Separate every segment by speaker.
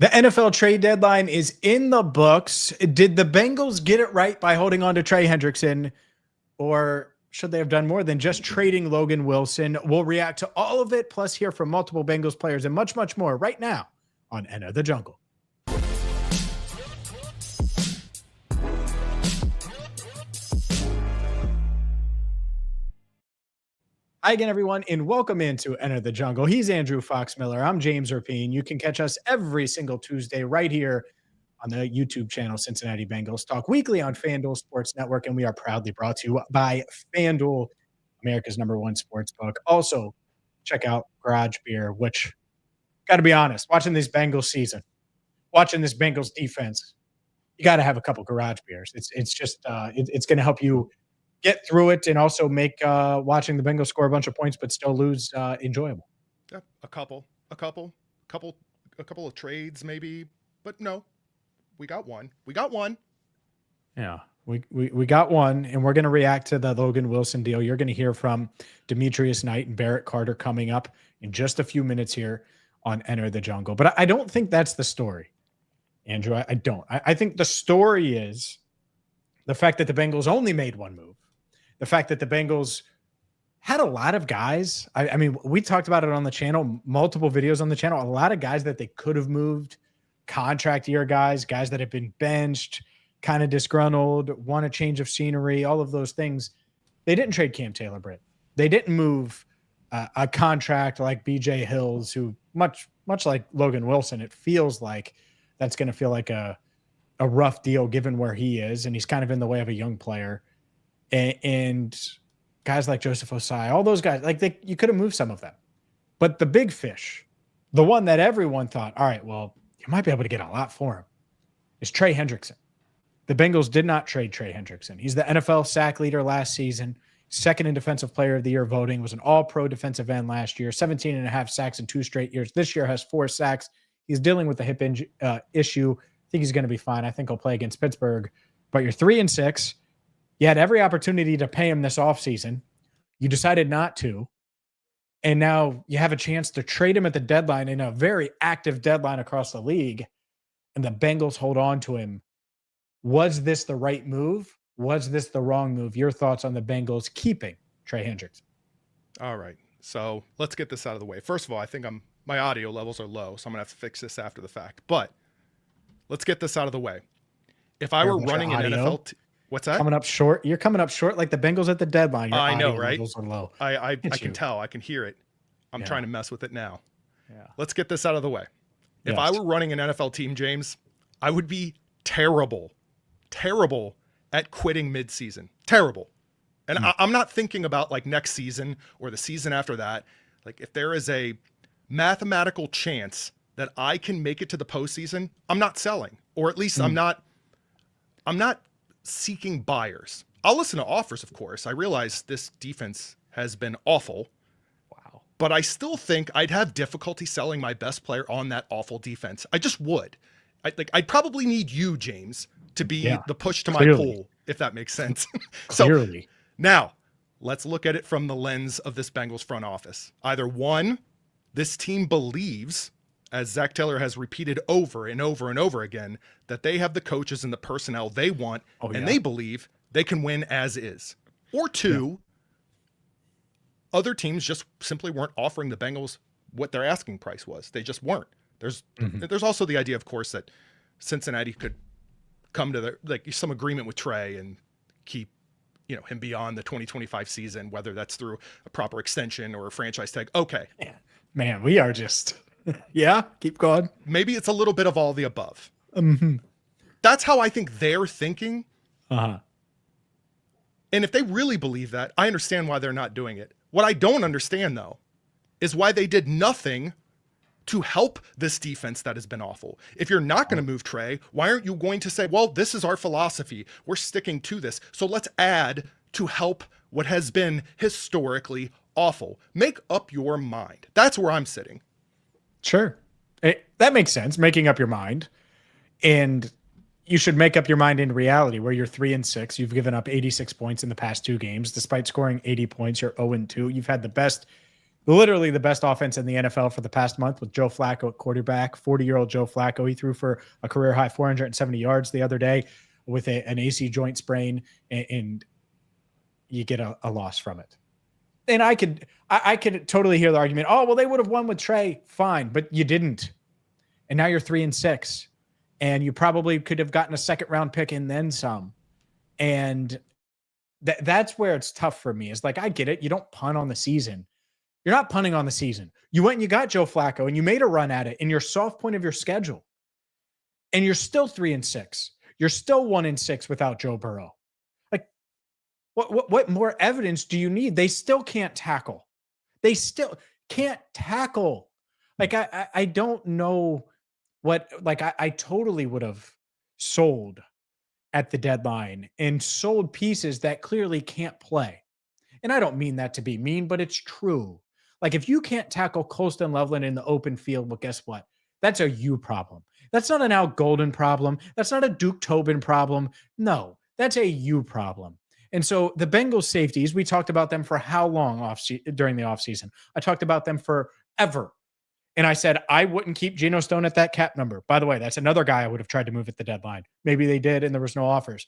Speaker 1: The NFL trade deadline is in the books. Did the Bengals get it right by holding on to Trey Hendrickson, or should they have done more than just trading Logan Wilson? We'll react to all of it, plus hear from multiple Bengals players and much, much more right now on Enter the Jungle. Hi again, everyone, and welcome into Enter the Jungle. He's Andrew Fox-Miller. I'm James Rapien. You can catch us every single Tuesday right here on the YouTube channel, Cincinnati Bengals Talk, weekly on FanDuel Sports Network, and we are proudly brought to you by FanDuel, America's #1 sports book. Also, check out Garage Beer, which, got to be honest, watching this Bengals season, watching this Bengals defense, you got to have a couple Garage Beers. It's going to help you get through it and also make watching the Bengals score a bunch of points but still lose enjoyable.
Speaker 2: Yeah, a couple of trades maybe, but no, we got one.
Speaker 1: Yeah, we got one, and we're going to react to the Logan Wilson deal. You're going to hear from Demetrius Knight and Barrett Carter coming up in just a few minutes here on Enter the Jungle. But I don't think that's the story, Andrew. I don't. I think the story is the fact that the Bengals only made one move. The fact that the Bengals had a lot of guys. I mean, we talked about it on the channel, multiple videos on the channel, a lot of guys that they could have moved, contract year guys that have been benched, kind of disgruntled, want a change of scenery, all of those things. They didn't trade Cam Taylor-Britt. They didn't move a contract like BJ Hills, who much like Logan Wilson, it feels like that's going to feel like a rough deal given where he is, and he's kind of in the way of a young player. And guys like Joseph Osai, all those guys, you could have moved some of them. But the big fish, the one that everyone thought, all right, well, you might be able to get a lot for him, is Trey Hendrickson. The Bengals did not trade Trey Hendrickson. He's the NFL sack leader last season, second in Defensive Player of the Year voting, was an all-pro defensive end last year, 17 and a half sacks in 2 straight years. This year has 4 sacks. He's dealing with the hip issue. I think he's going to be fine. I think he'll play against Pittsburgh. But you're 3-6. You had every opportunity to pay him this offseason. You decided not to. And now you have a chance to trade him at the deadline in a very active deadline across the league. And the Bengals hold on to him. Was this the right move? Was this the wrong move? Your thoughts on the Bengals keeping Trey Hendrickson?
Speaker 2: All right. So let's get this out of the way. First of all, I think my audio levels are low, so I'm going to have to fix this after the fact. But let's get this out of the way. If I were running an NFL what's that?
Speaker 1: Coming up short. You're coming up short like the Bengals at the deadline. Your
Speaker 2: I know, right?
Speaker 1: Levels are low.
Speaker 2: I can tell. I can hear it. I'm trying to mess with it now.
Speaker 1: Yeah.
Speaker 2: Let's get this out of the way. If I were running an NFL team, James, I would be terrible at quitting mid-season. Terrible. And I'm not thinking about like next season or the season after that. Like if there is a mathematical chance that I can make it to the postseason, I'm not selling. Or at least I'm not seeking buyers. I'll listen to offers, of course. I realize this defense has been awful.
Speaker 1: Wow.
Speaker 2: But I still think I'd have difficulty selling my best player on that awful defense. I just would. I'd probably need you, James, to be the push to my pull, if that makes sense.
Speaker 1: Clearly.
Speaker 2: Now, let's look at it from the lens of this Bengals front office. Either one, this team believes, as Zach Taylor has repeated over and over and over again, that they have the coaches and the personnel they want, and they believe they can win as is. Or two, other teams just simply weren't offering the Bengals what their asking price was. They just weren't. There's also the idea, of course, that Cincinnati could come to some agreement with Trey and keep him beyond the 2025 season, whether that's through a proper extension or a franchise tag. Okay.
Speaker 1: Man, we are just... keep going.
Speaker 2: Maybe it's a little bit of all the above.
Speaker 1: Mm-hmm.
Speaker 2: That's how I think they're thinking.
Speaker 1: Uh-huh.
Speaker 2: And if they really believe that, I understand why they're not doing it. What I don't understand, though, is why they did nothing to help this defense that has been awful. If you're not going to move Trey, why aren't you going to say, well, this is our philosophy. We're sticking to this. So let's add to help what has been historically awful. Make up your mind. That's where I'm sitting.
Speaker 1: Sure. That makes sense, making up your mind. And you should make up your mind in reality where you're 3-6. You've given up 86 points in the past 2 games. Despite scoring 80 points, you're 0-2. You've had the best literally the best offense in the NFL for the past month with Joe Flacco at quarterback, 40-year-old Joe Flacco. He threw for a career high 470 yards the other day with an AC joint sprain, and you get a loss from it. And I could totally hear the argument. Oh, well, they would have won with Trey. Fine, but you didn't. And now you're 3-6, and you probably could have gotten a second round pick and then some. And that's where it's tough for me. Is like, I get it. You don't punt on the season. You're not punting on the season. You went and you got Joe Flacco and you made a run at it in your soft point of your schedule. And you're still 3-6. You're still 1-6 without Joe Burrow. Like, what more evidence do you need? They still can't tackle. They still can't tackle. Like, I don't know what, like, I totally would have sold at the deadline and sold pieces that clearly can't play. And I don't mean that to be mean, but it's true. Like, if you can't tackle Colston Loveland in the open field, well, guess what? That's a you problem. That's not an Al Golden problem. That's not a Duke Tobin problem. No, that's a you problem. And so the Bengals safeties, we talked about them for how long during the offseason? I talked about them forever. And I said, I wouldn't keep Geno Stone at that cap number. By the way, that's another guy I would have tried to move at the deadline. Maybe they did and there was no offers.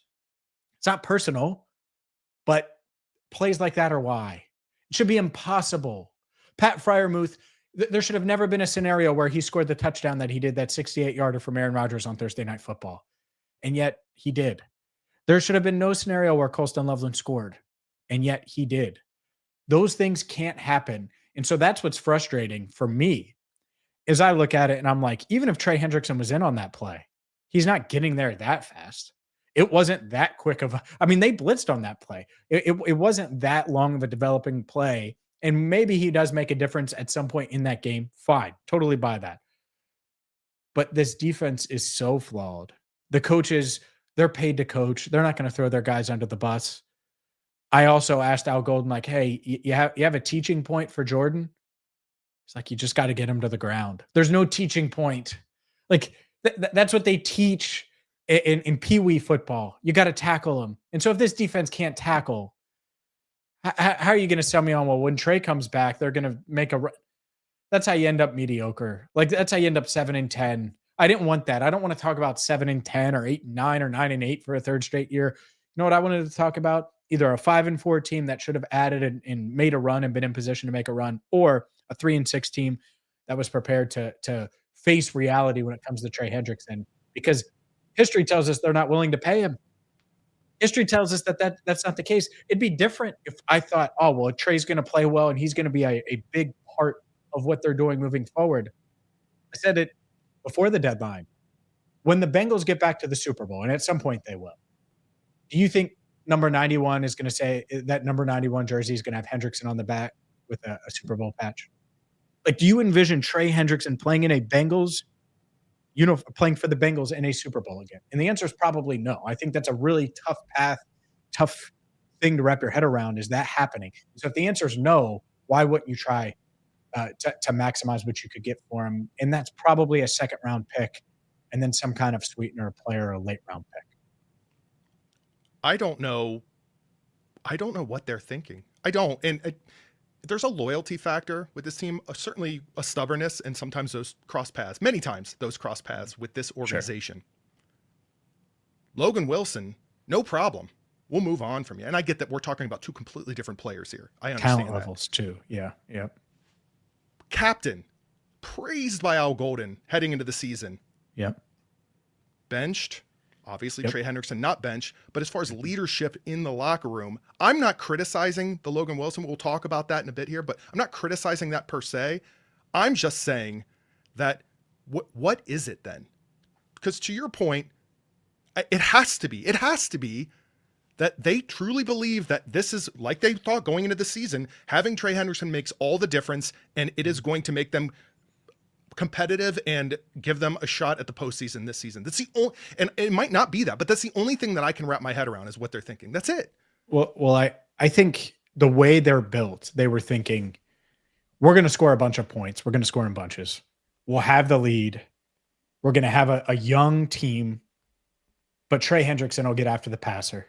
Speaker 1: It's not personal, but plays like that are why. It should be impossible. Pat Freiermuth, there should have never been a scenario where he scored the touchdown that he did, that 68-yarder from Aaron Rodgers on Thursday Night Football. And yet he did. There should have been no scenario where Colston Loveland scored. And yet he did. Those things can't happen. And so that's what's frustrating for me. As I look at it and I'm like, even if Trey Hendrickson was in on that play, he's not getting there that fast. It wasn't that quick of I mean, they blitzed on that play. It wasn't that long of a developing play. And maybe he does make a difference at some point in that game. Fine. Totally buy that. But this defense is so flawed. The coaches, they're paid to coach. They're not going to throw their guys under the bus. I also asked Al Golden, like, hey, you have a teaching point for Jordan? It's like, you just got to get him to the ground. There's no teaching point. Like, that's what they teach in Pee Wee football. You got to tackle him. And so if this defense can't tackle, how are you going to sell me on, well, when Trey comes back, they're going to make a run? That's how you end up mediocre. Like, that's how you end up 7-10. I didn't want that. I don't want to talk about 7-10 or 8-9 or 9-8 for a third straight year. You know what I wanted to talk about? Either a 5-4 team that should have added and made a run and been in position to make a run, or a 3-6 team that was prepared to face reality when it comes to Trey Hendrickson, because history tells us they're not willing to pay him. History tells us that's not the case. It'd be different if I thought, oh, well, Trey's going to play well and he's going to be a big part of what they're doing moving forward. I said it before the deadline. When the Bengals get back to the Super Bowl, and at some point they will, do you think number 91 is going to say that number 91 jersey is going to have Hendrickson on the back with a Super Bowl patch? Like, do you envision Trey Hendrickson playing in a Bengals, playing for the Bengals in a Super Bowl again? And the answer is probably no. I think that's a really tough path, tough thing to wrap your head around. Is that happening? So if the answer is no, why wouldn't you try to maximize what you could get for him? And that's probably a second round pick and then some kind of sweetener player or a late round pick.
Speaker 2: I don't know what they're thinking. I don't. And there's a loyalty factor with this team, certainly a stubbornness, and sometimes those cross paths, many times those cross paths with this organization. Sure. Logan Wilson, no problem. We'll move on from you. And I get that we're talking about two completely different players here. I understand
Speaker 1: talent levels too. Yeah. Yep.
Speaker 2: Captain, praised by Al Golden heading into the season.
Speaker 1: Yep.
Speaker 2: Benched. Obviously, yep. Trey Hendrickson not bench, but as far as leadership in the locker room, I'm not criticizing the Logan Wilson. We'll talk about that in a bit here, but I'm not criticizing that per se. I'm just saying that what is it then? Because to your point, it has to be that they truly believe that this is, like they thought going into the season, having Trey Hendrickson makes all the difference, and it is going to make them competitive and give them a shot at the postseason this season. That's the only, and it might not be that, but that's the only thing that I can wrap my head around is what they're thinking. That's it.
Speaker 1: Well, I think the way they're built, they were thinking, we're going to score a bunch of points. We're going to score in bunches. We'll have the lead. We're going to have a young team, but Trey Hendrickson will get after the passer.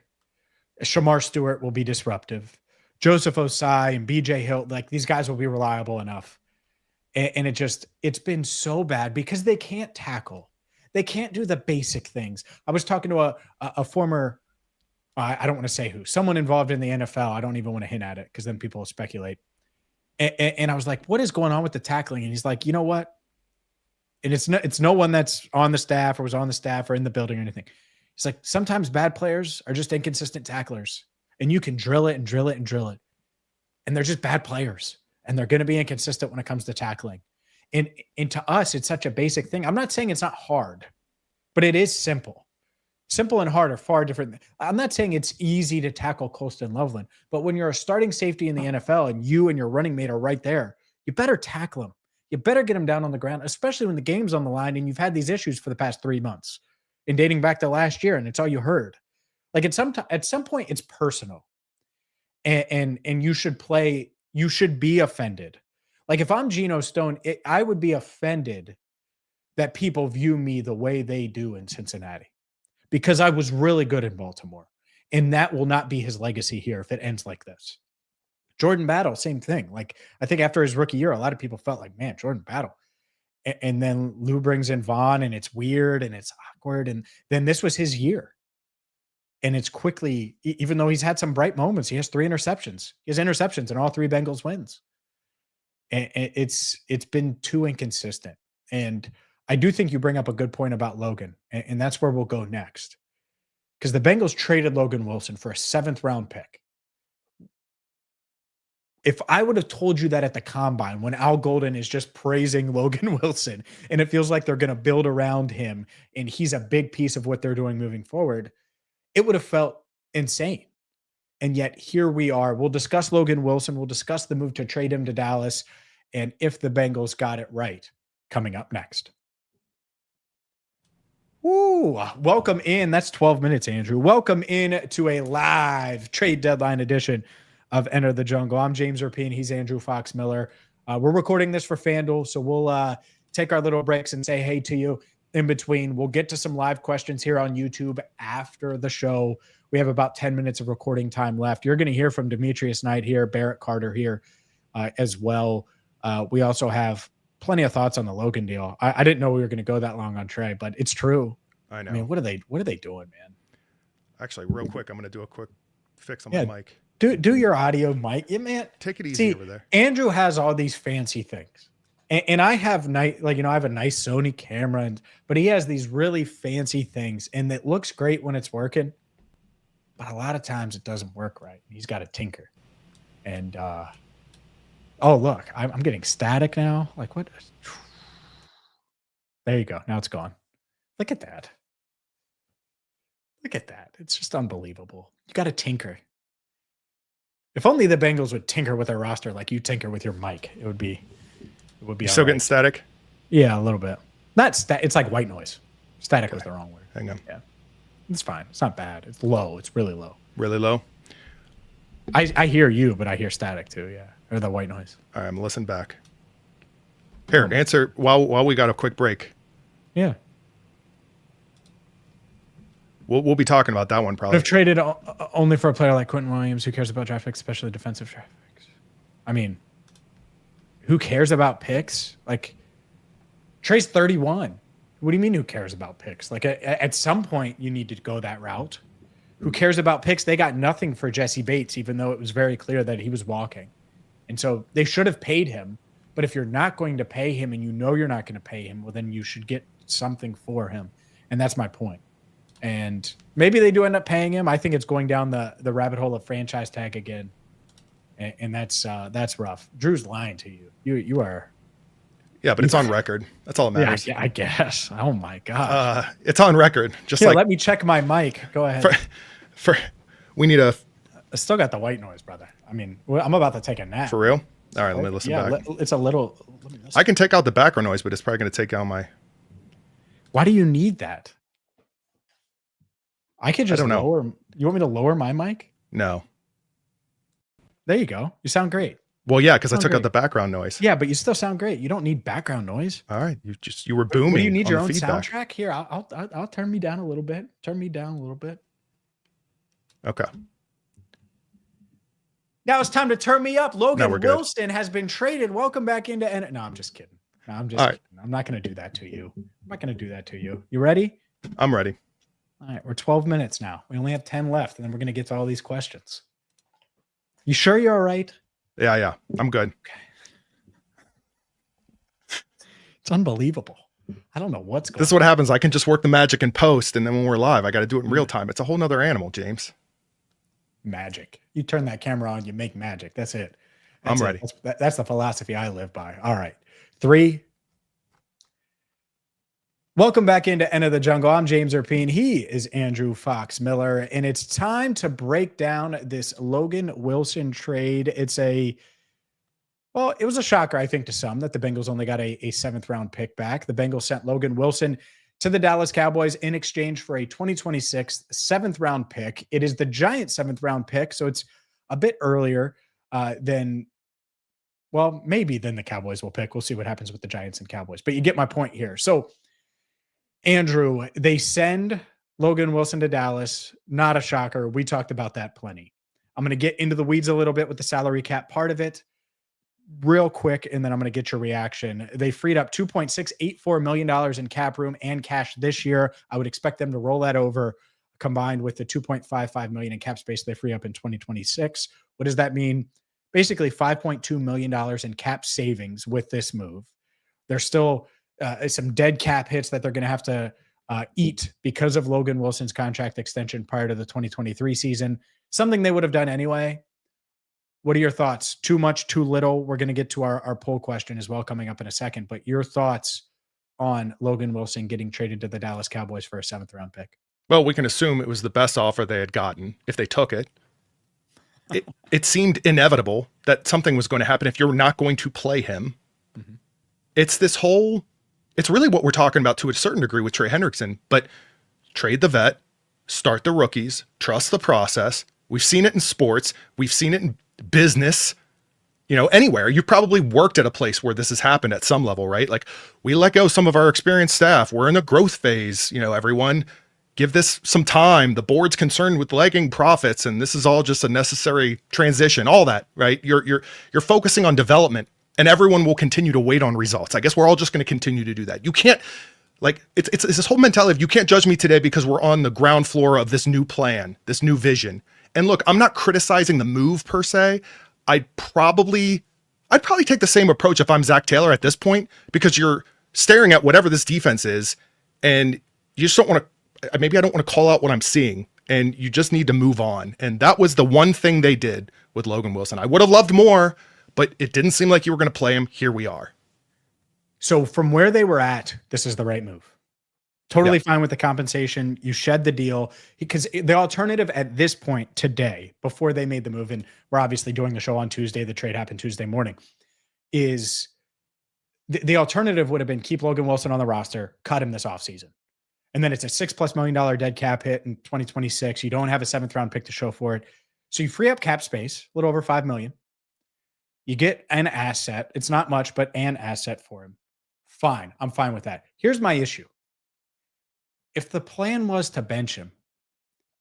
Speaker 1: Shamar Stewart will be disruptive. Joseph Osai and BJ Hill, like these guys will be reliable enough. And it's been so bad because they can't tackle. They can't do the basic things. I was talking to a former, I don't want to say who, someone involved in the NFL. I don't even want to hint at it because then people will speculate. And I was like, what is going on with the tackling? And he's like, you know what? And it's no one that's on the staff or was on the staff or in the building or anything. It's like sometimes bad players are just inconsistent tacklers, and you can drill it and drill it and drill it. And they're just bad players, and they're going to be inconsistent when it comes to tackling. And to us, it's such a basic thing. I'm not saying it's not hard, but it is simple. Simple and hard are far different. I'm not saying it's easy to tackle Colston Loveland, but when you're a starting safety in the NFL and you and your running mate are right there, you better tackle him. You better get him down on the ground, especially when the game's on the line and you've had these issues for the past 3 months and dating back to last year, and it's all you heard. Like at some point, it's personal, and you should be offended. Like if I'm Geno Stone, I would be offended that people view me the way they do in Cincinnati, because I was really good in Baltimore, and that will not be his legacy here if it ends like this. Jordan Battle, same thing. Like I think after his rookie year, a lot of people felt like, man, Jordan Battle. And then Lou brings in Vaughn, and it's weird and it's awkward. And then this was his year. And it's quickly, even though he's had some bright moments, he has 3 interceptions. He has interceptions in all 3 Bengals wins. And it's been too inconsistent. And I do think you bring up a good point about Logan, and that's where we'll go next. Because the Bengals traded Logan Wilson for a 7th round pick. If I would have told you that at the combine when Al Golden is just praising Logan Wilson and it feels like they're going to build around him and he's a big piece of what they're doing moving forward, it would have felt insane. And yet here we are. We'll discuss Logan Wilson. We'll discuss the move to trade him to Dallas and if the Bengals got it right coming up next. Ooh, welcome in. That's 12 minutes, Andrew. Welcome in to a live trade deadline edition of Enter the Jungle. I'm James Rapien. He's Andrew Fox Miller. We're recording this for FanDuel, so we'll take our little breaks and say hey to you in between. We'll get to some live questions here on YouTube after the show. We have about 10 minutes of recording time left. You're going to hear from Demetrius Knight here, Barrett Carter here as well. We also have plenty of thoughts on the Logan deal. I didn't know we were going to go that long on Trey, but it's true.
Speaker 2: I know.
Speaker 1: I mean, what are they doing, man?
Speaker 2: Actually, real quick, I'm going to do a quick fix on my mic.
Speaker 1: Do your audio mic. Yeah, man.
Speaker 2: Take it easy over there.
Speaker 1: Andrew has all these fancy things. And I have I have a nice Sony camera, but he has these really fancy things, and it looks great when it's working. But a lot of times it doesn't work right. He's got to tinker. And oh look, I'm getting static now. Like what? There you go. Now it's gone. Look at that. Look at that. It's just unbelievable. You got to tinker. If only the Bengals would tinker with their roster like you tinker with your mic, it would be.
Speaker 2: You still getting static?
Speaker 1: Yeah, a little bit. It's like white noise. Static was the wrong word.
Speaker 2: Hang on.
Speaker 1: Yeah, it's fine. It's not bad. It's low. It's really low.
Speaker 2: Really low?
Speaker 1: I hear you, but I hear static too. Yeah, or the white noise.
Speaker 2: All right, I'm listening back. Here, answer while we got a quick break.
Speaker 1: Yeah.
Speaker 2: We'll be talking about that one probably.
Speaker 1: I've traded only for a player like Quentin Williams. Who cares about draft picks, especially defensive draft picks? I mean, who cares about picks? Like, Trey's 31. What do you mean who cares about picks? Like, at some point, you need to go that route. Who cares about picks? They got nothing for Jesse Bates, even though it was very clear that he was walking. And so they should have paid him. But if you're not going to pay him and you know you're not going to pay him, well, then you should get something for him. And that's my point. And maybe they do end up paying him. I think it's going down the rabbit hole of franchise tag again. And that's rough. Drew's lying to you. You are.
Speaker 2: Yeah, but it's on record. That's all that matters.
Speaker 1: Yeah, I guess. Oh my God.
Speaker 2: It's on record. Just
Speaker 1: Here,
Speaker 2: like
Speaker 1: let me check my mic. Go ahead.
Speaker 2: We need a.
Speaker 1: I still got the white noise, brother. I mean, I'm about to take a nap.
Speaker 2: For real? All right, let me listen back.
Speaker 1: It's a little. Let me listen.
Speaker 2: I can take out the background noise, but it's probably going to take out my.
Speaker 1: Why do you need that? I could just
Speaker 2: I don't know.
Speaker 1: lower. You want me to lower my mic?
Speaker 2: No.
Speaker 1: There you go. You sound great.
Speaker 2: Well, yeah, because I took out the background noise.
Speaker 1: Yeah, but you still sound great. You don't need background noise.
Speaker 2: All right, you were booming.
Speaker 1: Do you need your own
Speaker 2: feedback.
Speaker 1: soundtrack? Here, I'll turn me down a little bit. Turn me down a little bit.
Speaker 2: Okay.
Speaker 1: Now it's time to turn me up.
Speaker 2: Now we're
Speaker 1: Logan
Speaker 2: good.
Speaker 1: Wilson has been traded. Welcome back into No, I'm just kidding. No, I'm just kidding. I'm not going to do that to you. I'm not going to do that to you. You ready?
Speaker 2: I'm ready.
Speaker 1: All right. We're 12 minutes now. We only have 10 left, and then we're going to get to all these questions. You sure you're all right?
Speaker 2: Yeah. I'm good.
Speaker 1: Okay. It's unbelievable. I don't know what's going on.
Speaker 2: This is what happens. I can just work the magic in post, and then when we're live, I got to do it in real time. It's a whole nother animal, James.
Speaker 1: Magic. You turn that camera on, you make magic. That's it.
Speaker 2: I'm ready.
Speaker 1: That's the philosophy I live by. All right. 3. Welcome back into End of the Jungle. I'm James Rapien. He is Andrew Fox Miller, and it's time to break down this Logan Wilson trade. It was a shocker, I think, to some that the Bengals only got a 7th round pick back. The Bengals sent Logan Wilson to the Dallas Cowboys in exchange for a 2026 7th round pick. It is the Giants' 7th round pick, so it's a bit earlier than the Cowboys will pick. We'll see what happens with the Giants and Cowboys, but you get my point here. So, Andrew, they send Logan Wilson to Dallas. Not a shocker. We talked about that plenty. I'm going to get into the weeds a little bit with the salary cap part of it real quick, and then I'm going to get your reaction. They freed up $2.684 million in cap room and cash this year. I would expect them to roll that over, combined with the $2.55 million in cap space they free up in 2026. What does that mean? Basically $5.2 million in cap savings with this move. There's still some dead cap hits that they're going to have to eat because of Logan Wilson's contract extension prior to the 2023 season, something they would have done anyway. What are your thoughts? Too much, too little? We're going to get to our poll question as well coming up in a second, but your thoughts on Logan Wilson getting traded to the Dallas Cowboys for a 7th round pick?
Speaker 2: Well, we can assume it was the best offer they had gotten if they took it. It seemed inevitable that something was going to happen if you're not going to play him. Mm-hmm. It's really what we're talking about to a certain degree with Trey Hendrickson, but trade the vet, start the rookies, trust the process. We've seen it in sports. We've seen it in business, anywhere. You've probably worked at a place where this has happened at some level, right? Like, we let go some of our experienced staff. We're in a growth phase. Everyone give this some time. The board's concerned with lagging profits, and this is all just a necessary transition, all that, right? You're focusing on development, and everyone will continue to wait on results. I guess we're all just going to continue to do that. You can't, it's this whole mentality of you can't judge me today because we're on the ground floor of this new plan, this new vision. And look, I'm not criticizing the move per se. I'd probably take the same approach if I'm Zach Taylor at this point, because you're staring at whatever this defense is, and you just don't want to, maybe I don't want to call out what I'm seeing, and you just need to move on. And that was the one thing they did with Logan Wilson. I would have loved more, but it didn't seem like you were going to play him. Here we are.
Speaker 1: So from where they were at, this is the right move. Totally fine with the compensation. You shed the deal, because the alternative at this point today, before they made the move, and we're obviously doing the show on Tuesday, the trade happened Tuesday morning, is the alternative would have been keep Logan Wilson on the roster, cut him this offseason. And then it's a $6+ million dead cap hit in 2026. You don't have a 7th round pick to show for it. So you free up cap space, a little over $5 million. You get an asset. It's not much, but an asset for him. Fine. I'm fine with that. Here's my issue. If the plan was to bench him,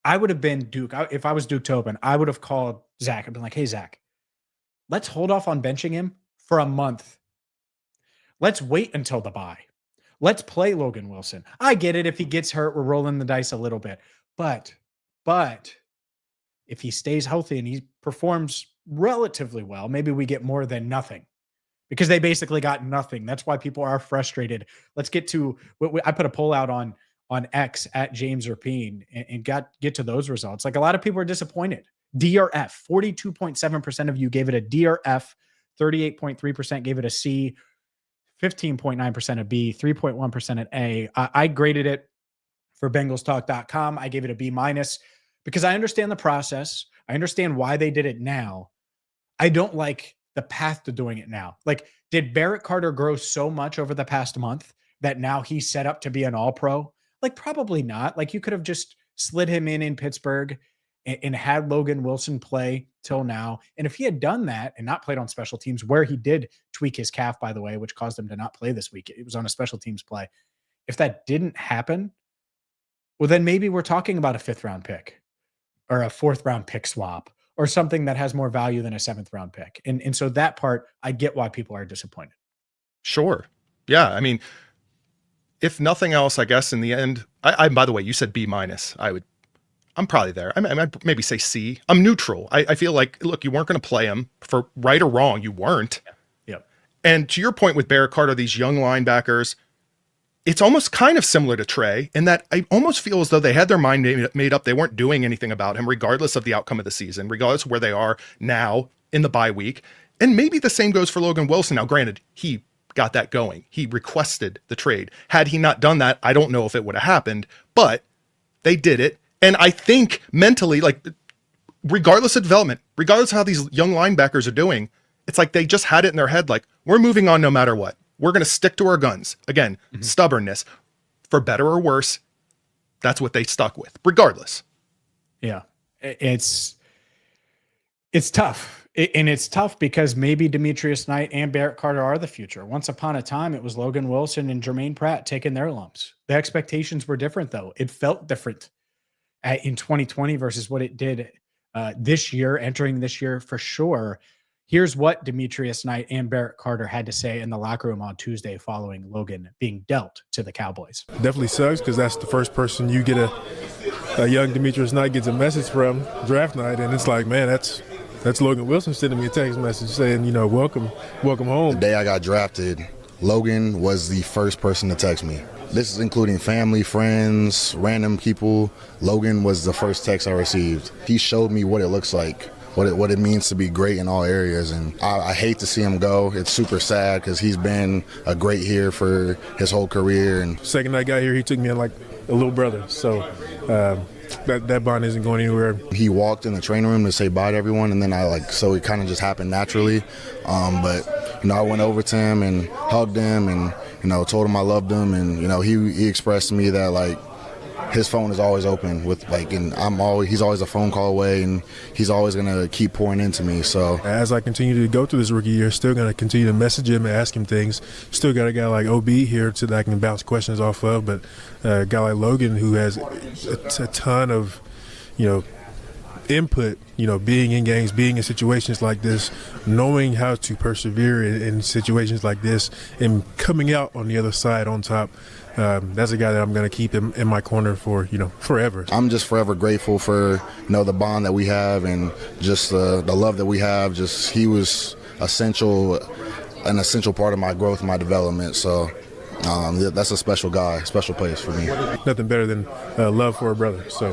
Speaker 1: I would have been Duke. If I was Duke Tobin, I would have called Zach and been like, hey, Zach, let's hold off on benching him for a month. Let's wait until the bye. Let's play Logan Wilson. I get it. If he gets hurt, we're rolling the dice a little bit. But if he stays healthy and he performs relatively well, maybe we get more than nothing, because they basically got nothing. That's why people are frustrated. Let's get to I put a poll out on X at James Rapien and get to those results. Like, a lot of people are disappointed. D or F, 42.7% of you gave it a D or F, 38.3% gave it a C, 15.9% a B, 3.1% an A. I graded it for BengalsTalk.com. I gave it a B- because I understand the process. I understand why they did it now. I don't like the path to doing it now. Like, did Barrett Carter grow so much over the past month that now he's set up to be an all-pro? Like, probably not. Like, you could have just slid him in Pittsburgh and had Logan Wilson play till now. And if he had done that and not played on special teams, where he did tweak his calf, by the way, which caused him to not play this week, it was on a special teams play. If that didn't happen, well, then maybe we're talking about a 5th round pick or a 4th round pick swap or something that has more value than a 7th round pick. And so that part, I get why people are disappointed.
Speaker 2: Sure. Yeah. I mean, if nothing else, I guess in the end, I by the way, you said B-. I'm probably there. I might maybe say C. I'm neutral. I feel like, look, you weren't going to play him for right or wrong. You weren't.
Speaker 1: Yep.
Speaker 2: And to your point with Barrett Carter, these young linebackers, it's almost kind of similar to Trey in that I almost feel as though they had their mind made up. They weren't doing anything about him, regardless of the outcome of the season, regardless of where they are now in the bye week. And maybe the same goes for Logan Wilson. Now, granted, he got that going. He requested the trade. Had he not done that, I don't know if it would have happened, but they did it. And I think mentally, like, regardless of development, regardless of how these young linebackers are doing, it's like they just had it in their head, like, we're moving on no matter what. We're going to stick to our guns. Again, stubbornness, for better or worse. That's what they stuck with, regardless.
Speaker 1: Yeah, it's tough. And it's tough because maybe Demetrius Knight and Barrett Carter are the future. Once upon a time, it was Logan Wilson and Jermaine Pratt taking their lumps. The expectations were different, though. It felt different in 2020 versus what it did this year, entering this year for sure. Here's what Demetrius Knight and Barrett Carter had to say in the locker room on Tuesday following Logan being dealt to the Cowboys.
Speaker 3: Definitely sucks because that's the first person you get a young Demetrius Knight gets a message from draft night, and it's like, man, that's Logan Wilson sending me a text message saying, you know, welcome home.
Speaker 4: The day I got drafted, Logan was the first person to text me. This is including family, friends, random people. Logan was the first text I received. He showed me what it looks like, what it means to be great in all areas, and I hate to see him go. It's super sad because he's been a great here for his whole career. And
Speaker 3: second I got here, he took me in like a little brother, so that bond isn't going anywhere.
Speaker 4: He walked in the training room to say bye to everyone, and then so it kind of just happened naturally. But I went over to him and hugged him, and told him I loved him, and he expressed to me that like his phone is always open with and he's always a phone call away, and he's always gonna keep pouring into me. So
Speaker 3: as I continue to go through this rookie year, still gonna continue to message him and ask him things. Still got a guy like OB here so that I can bounce questions off of, but a guy like Logan who has a ton of input, being in games, being in situations like this, knowing how to persevere in situations like this, and coming out on the other side on top. That's a guy that I'm going to keep in my corner for, forever.
Speaker 4: I'm just forever grateful for, the bond that we have and just the love that we have. Just he was an essential part of my growth and my development. So that's a special guy, special place for me.
Speaker 3: Nothing better than love for a brother. So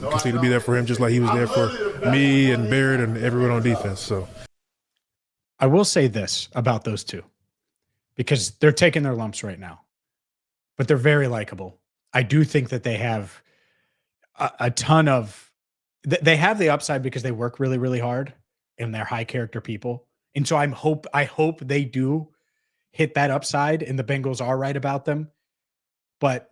Speaker 3: continue to be there for him just like he was there for me and Barrett and everyone on defense. So
Speaker 1: I will say this about those two, because they're taking their lumps right now, but they're very likable. I do think that they have a ton of they have the upside because they work really, really hard and they're high character people. And so I hope they do hit that upside and the Bengals are right about them. But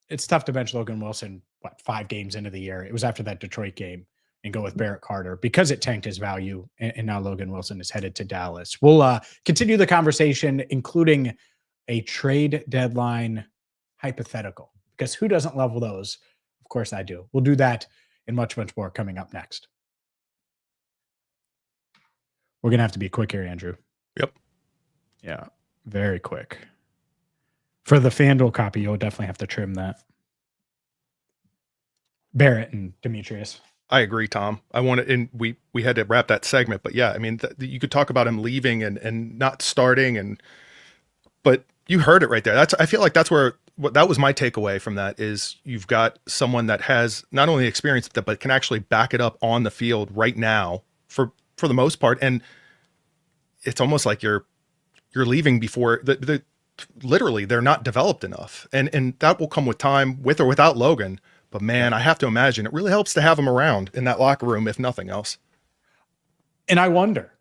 Speaker 1: it's tough to bench Logan Wilson, 5 games into the year. It was after that Detroit game, and go with Barrett Carter because it tanked his value. And now Logan Wilson is headed to Dallas. We'll continue the conversation, including a trade deadline hypothetical, because who doesn't love those? Of course I do. We'll do that and much, much more coming up next. We're going to have to be quick here, Andrew.
Speaker 2: Yep.
Speaker 1: Yeah, very quick. For the FanDuel copy, you'll definitely have to trim that. Barrett and Demetrius.
Speaker 2: I agree, Tom. I wanted, and we had to wrap that segment, but yeah, I mean, you could talk about him leaving and not starting, but you heard it right there. I feel like that's where that was my takeaway from that is you've got someone that has not only experience but can actually back it up on the field right now for the most part, and it's almost like you're leaving before literally they're not developed enough, and that will come with time, with or without Logan. But man, I have to imagine it really helps to have him around in that locker room, if nothing else.
Speaker 1: And I wonder,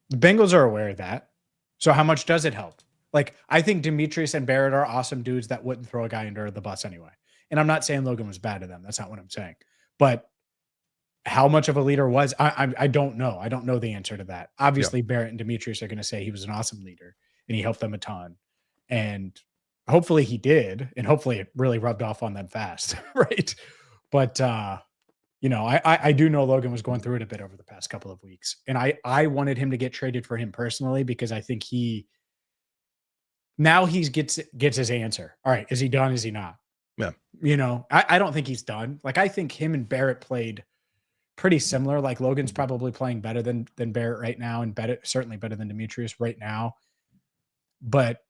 Speaker 1: the Bengals are aware of that. So how much does it help? Like, I think Demetrius and Barrett are awesome dudes that wouldn't throw a guy under the bus anyway. And I'm not saying Logan was bad to them. That's not what I'm saying. But how much of a leader was, I don't know. I don't know the answer to that. Obviously, yeah. Barrett and Demetrius are going to say he was an awesome leader and he helped them a ton. And hopefully he did, and hopefully it really rubbed off on them fast, right? But I do know Logan was going through it a bit over the past couple of weeks, and I wanted him to get traded for him personally because I think he gets his answer. All right, is he done? Is he not?
Speaker 2: Yeah.
Speaker 1: I don't think he's done. Like, I think him and Barrett played pretty similar. Like, Logan's probably playing better than Barrett right now, and certainly better than Demetrius right now. But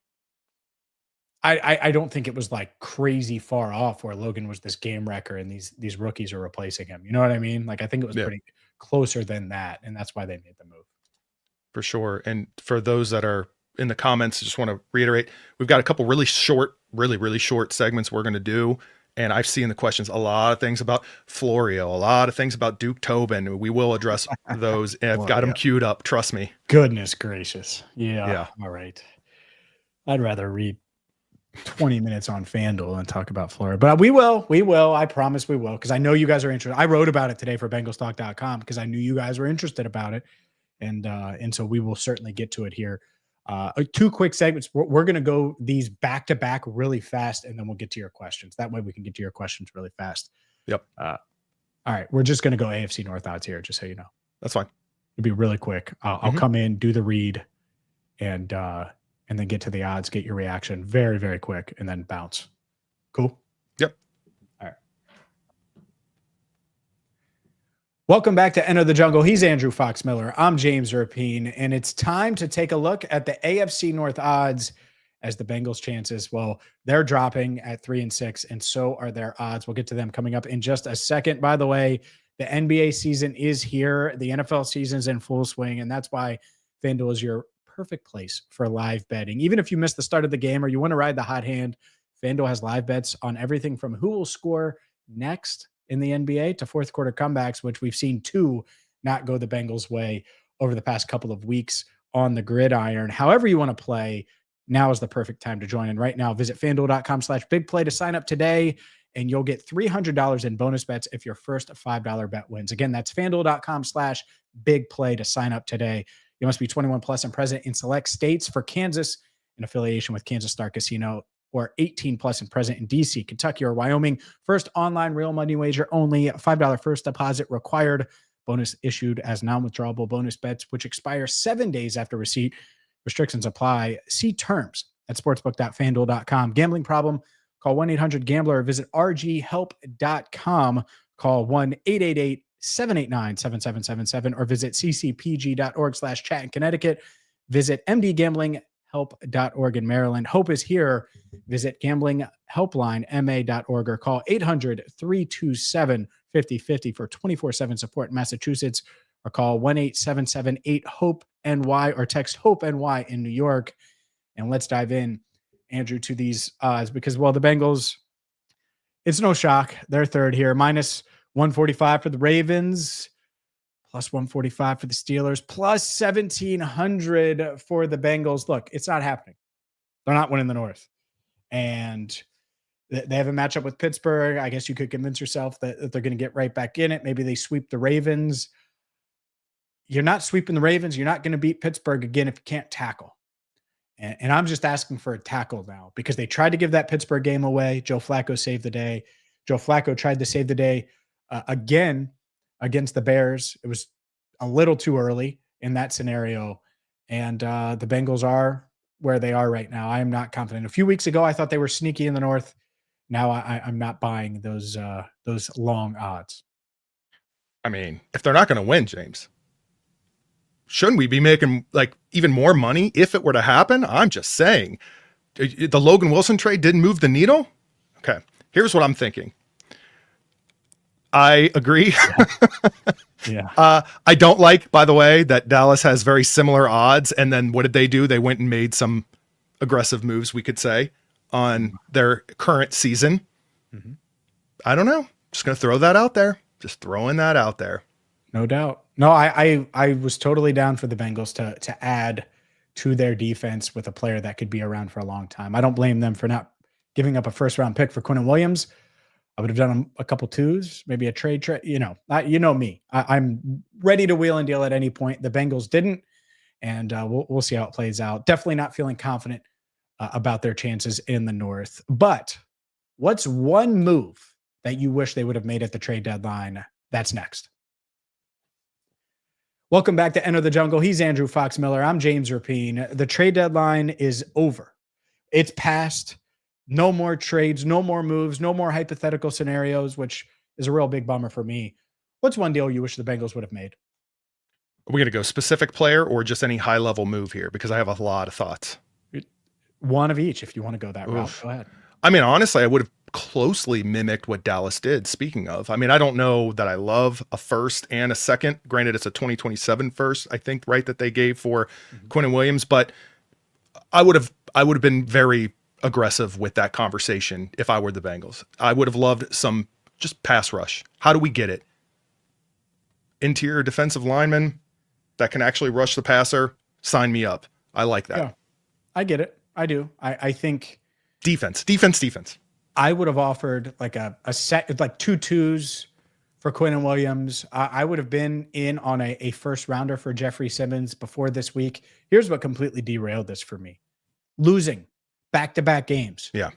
Speaker 1: I don't think it was like crazy far off where Logan was this game wrecker and these rookies are replacing him. You know what I mean? Like, I think it was pretty closer than that, and that's why they made the move.
Speaker 2: For sure. And for those that are in the comments, I just want to reiterate, we've got a couple really short segments we're going to do. And I've seen the questions, a lot of things about Florio, a lot of things about Duke Tobin. We will address those. I've got them queued up. Trust me.
Speaker 1: Goodness gracious. Yeah. All right. I'd rather read 20 minutes on FanDuel and talk about Florio, but we will. I promise we will. Because I know you guys are interested. I wrote about it today for BengalsTalk.com because I knew you guys were interested about it. And so we will certainly get to it here. 2 quick segments. We're going to go these back to back really fast, and then we'll get to your questions. That way we can get to your questions really fast.
Speaker 2: Yep.
Speaker 1: All right. We're just going to go AFC North odds here, just so you know.
Speaker 2: That's fine.
Speaker 1: It'll be really quick. I'll come in, do the read, and then get to the odds, get your reaction very, very quick, and then bounce. Cool?
Speaker 2: Yep.
Speaker 1: All right. Welcome back to Enter the Jungle. He's Andrew Fox Miller. I'm James Rapien, and it's time to take a look at the AFC North odds as the Bengals' chances. Well, they're dropping at 3-6, and so are their odds. We'll get to them coming up in just a second. By the way, the NBA season is here. The NFL season's in full swing, and that's why FanDuel is your perfect place for live betting. Even if you missed the start of the game or you want to ride the hot hand, FanDuel has live bets on everything from who will score next in the NBA to fourth quarter comebacks, which we've seen 2 not go the Bengals' way over the past couple of weeks on the gridiron. However you want to play, now is the perfect time to join. And right now, visit FanDuel.com/bigplay to sign up today, and you'll get $300 in bonus bets if your first $5 bet wins. Again, that's FanDuel.com/bigplay to sign up today. You must be 21 plus and present in select states. For Kansas, in affiliation with Kansas Star Casino, or 18 plus and present in DC, Kentucky, or Wyoming. First online real money wager only. $5 first deposit required. Bonus issued as non-withdrawable bonus bets, which expire 7 days after receipt. Restrictions apply. See terms at sportsbook.fanduel.com. Gambling problem? Call 1-800-GAMBLER or visit rghelp.com. Call 1-888-789-7777 or visit ccpg.org/chat in Connecticut. Visit mdgamblinghelp.org in Maryland. Hope is here. Visit gamblinghelplinema.org or call 800-327-5050 for 24/7 support in Massachusetts, or call 1-877-8-HOPE-NY or text HOPE-NY in New York. And let's dive in, Andrew, to these odds because, well, the Bengals, it's no shock. They're third here. Minus 145 for the Ravens, plus 145 for the Steelers, plus 1,700 for the Bengals. Look, it's not happening. They're not winning the North. And they have a matchup with Pittsburgh. I guess you could convince yourself that they're going to get right back in it. Maybe they sweep the Ravens. You're not sweeping the Ravens. You're not going to beat Pittsburgh again if you can't tackle. And I'm just asking for a tackle now because they tried to give that Pittsburgh game away. Joe Flacco saved the day. Joe Flacco tried to save the day again against the Bears. It was a little too early in that scenario. And the Bengals are where they are right now. I am not confident. A few weeks ago, I thought they were sneaky in the North. Now I'm not buying those long odds.
Speaker 2: I mean, if they're not going to win, James, shouldn't we be making like even more money if it were to happen? I'm just saying. The Logan Wilson trade didn't move the needle. Okay. Here's what I'm thinking. I agree.
Speaker 1: Yeah.
Speaker 2: I don't like, by the way, that Dallas has very similar odds. And then what did they do? They went and made some aggressive moves, we could say, on their current season.
Speaker 1: Mm-hmm.
Speaker 2: I don't know. Just going to throw that out there. Just throwing that out there.
Speaker 1: No doubt. No, I was totally down for the Bengals to add to their defense with a player that could be around for a long time. I don't blame them for not giving up a first round pick for Quinnen Williams. I would have done a couple twos, maybe a trade. You know me. I'm ready to wheel and deal at any point. The Bengals didn't, and we'll see how it plays out. Definitely not feeling confident about their chances in the North. But what's one move that you wish they would have made at the trade deadline That's next. Welcome back to Enter the Jungle. He's Andrew Fox Miller. I'm James Rapien. The trade deadline is over. It's past. No more trades, no more moves, no more hypothetical scenarios, which is a real big bummer for me. What's one deal you wish the Bengals would have made?
Speaker 2: Are we going to go specific player or just any high level move here? Because I have a lot of thoughts.
Speaker 1: One of each, if you want to go that route. Go ahead.
Speaker 2: I mean, honestly, I would have closely mimicked what Dallas did. Speaking of, I mean, I don't know that I love a first and a second. Granted, it's a 2027 first, I think, right, that they gave for Quinnen Williams, but I would have been very aggressive with that conversation if I were the Bengals. I would have loved some just pass rush. How do we get it? Interior defensive lineman that can actually rush the passer. Sign me up. I like that.
Speaker 1: Yeah, I get it. I do. I think
Speaker 2: defense.
Speaker 1: I would have offered like a set, like 2 2s for Quinnen Williams. I would have been in on a first rounder for Jeffrey Simmons before this week. Here's what completely derailed this for me. Losing back-to-back games.
Speaker 2: Yeah.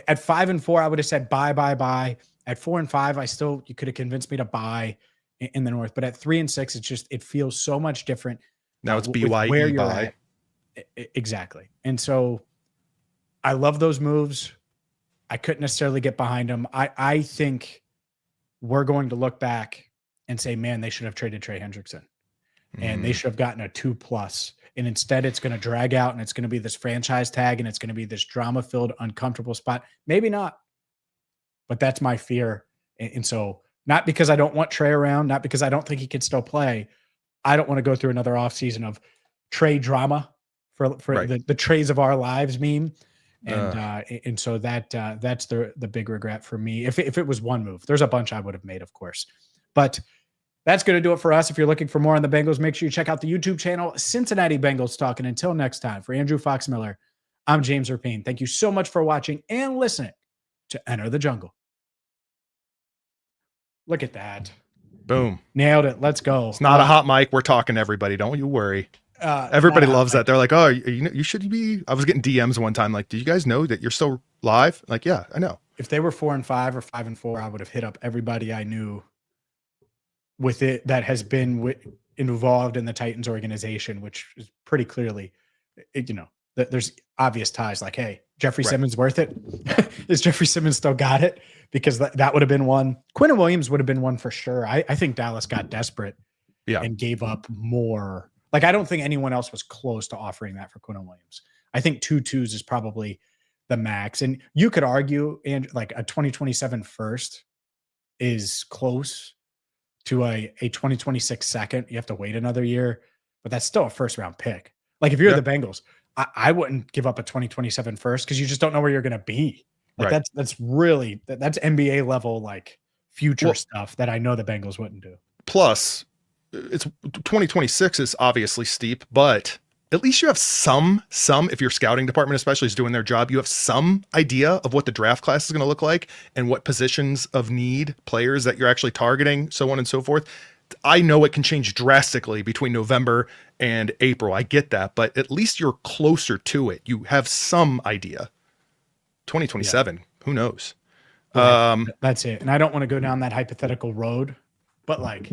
Speaker 1: At 5-4, I would have said buy. At 4-5, you could have convinced me to buy in the North. But at 3-6, it feels so much different.
Speaker 2: Now it's BYE
Speaker 1: where you're
Speaker 2: buy.
Speaker 1: Exactly. And so I love those moves. I couldn't necessarily get behind them. I think we're going to look back and say, man, they should have traded Trey Hendrickson and they should have gotten a 2+. And instead it's going to drag out and it's going to be this franchise tag and it's going to be this drama-filled, uncomfortable spot. Maybe not, but that's my fear. And so not because I don't want Trey around, not because I don't think he can still play. I don't want to go through another offseason of Trey drama for right. the Treys of our lives meme. And so that's the big regret for me. If it was one move, there's a bunch I would have made, of course, but that's going to do it for us. If you're looking for more on the Bengals, make sure you check out the YouTube channel, Cincinnati Bengals Talk. And until next time, for Andrew Fox Miller, I'm James Rapien. Thank you so much for watching and listening to Enter the Jungle. Look at that.
Speaker 2: Boom.
Speaker 1: Nailed it. Let's go.
Speaker 2: It's not a hot mic. We're talking to everybody. Don't you worry. Everybody loves that. They're like, oh, you should be. I was getting DMs one time. Like, do you guys know that you're still live? Like, yeah, I know.
Speaker 1: If they were 4-5 or 5-4, I would have hit up everybody I knew with it that has been involved in the Titans organization, which is pretty clearly, there's obvious ties. Like, hey, Jeffrey Simmons worth it? Is Jeffrey Simmons still got it? Because that would have been one. Quinnen Williams would have been one for sure. I think Dallas got desperate and gave up more. Like, I don't think anyone else was close to offering that for Quinnen Williams. I think 2 2s is probably the max. And you could argue, and like a 2027 first is close to a 2026 second. You have to wait another year, but that's still a first round pick. Like, if you're the Bengals, I wouldn't give up a 2027 first because you just don't know where you're going to be. Like, that's really, that's NBA level, like, future stuff that I know the Bengals wouldn't do.
Speaker 2: Plus, it's 2026 is obviously steep, but at least you have some, if your scouting department especially is doing their job, you have some idea of what the draft class is going to look like and what positions of need, players that you're actually targeting, so on and so forth. I know it can change drastically between November and April. I get that, but at least you're closer to it. You have some idea. 2027, who knows?
Speaker 1: Right. That's it. And I don't want to go down that hypothetical road, but like,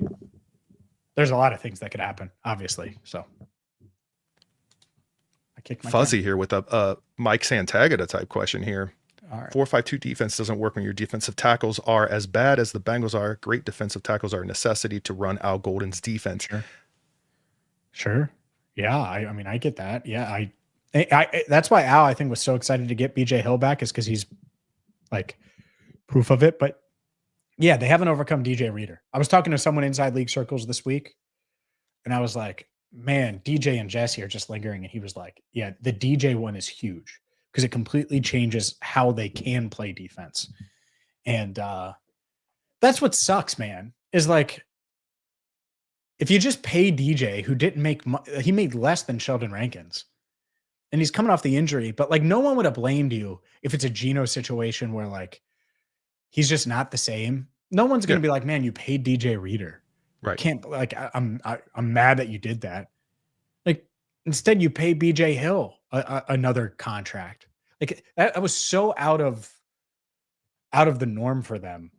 Speaker 1: there's a lot of things that could happen, obviously. So I kicked my
Speaker 2: fuzzy here with a Mike Santagata type question here.
Speaker 1: All right.
Speaker 2: 4-5-2 defense doesn't work when your defensive tackles are as bad as the Bengals are. Great defensive tackles are a necessity to run Al Golden's defense.
Speaker 1: Sure. Yeah. I mean, I get that. Yeah. I that's why Al, I think, was so excited to get BJ Hill back, is because he's like proof of it. But yeah, they haven't overcome DJ Reader. I was talking to someone inside league circles this week, and I was like, man, DJ and Jesse are just lingering. And he was like, yeah, the DJ one is huge because it completely changes how they can play defense. And that's what sucks, man, is like, if you just pay DJ, who didn't make he made less than Sheldon Rankins, and he's coming off the injury, but like, no one would have blamed you if it's a Geno situation where like he's just not the same. No one's going to be like, man, you paid DJ Reader.
Speaker 2: Right.
Speaker 1: Can't, like, I'm mad that you did that. Like, instead you pay BJ Hill another contract. Like, that was so out of the norm for them.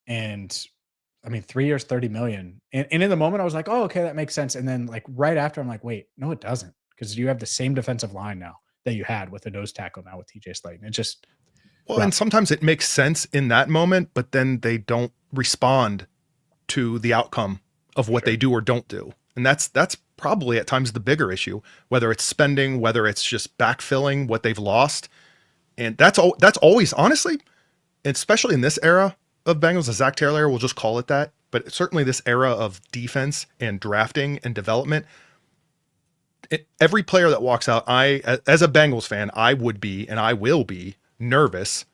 Speaker 1: And I mean, 3 years, 30 million. And in the moment I was like, oh, okay, that makes sense. And then like right after I'm like, wait, no, it doesn't. Because you have the same defensive line now that you had with a nose tackle now with TJ Slayton. It just,
Speaker 2: Well, and sometimes it makes sense in that moment, but then they don't respond to the outcome of what they do or don't do. And that's probably at times the bigger issue, whether it's spending, whether it's just backfilling what they've lost. And that's always, honestly, especially in this era of Bengals, the Zach Taylor era, we'll just call it that. But certainly this era of defense and drafting and development, every player that walks out, as a Bengals fan, I would be, and I will be nervous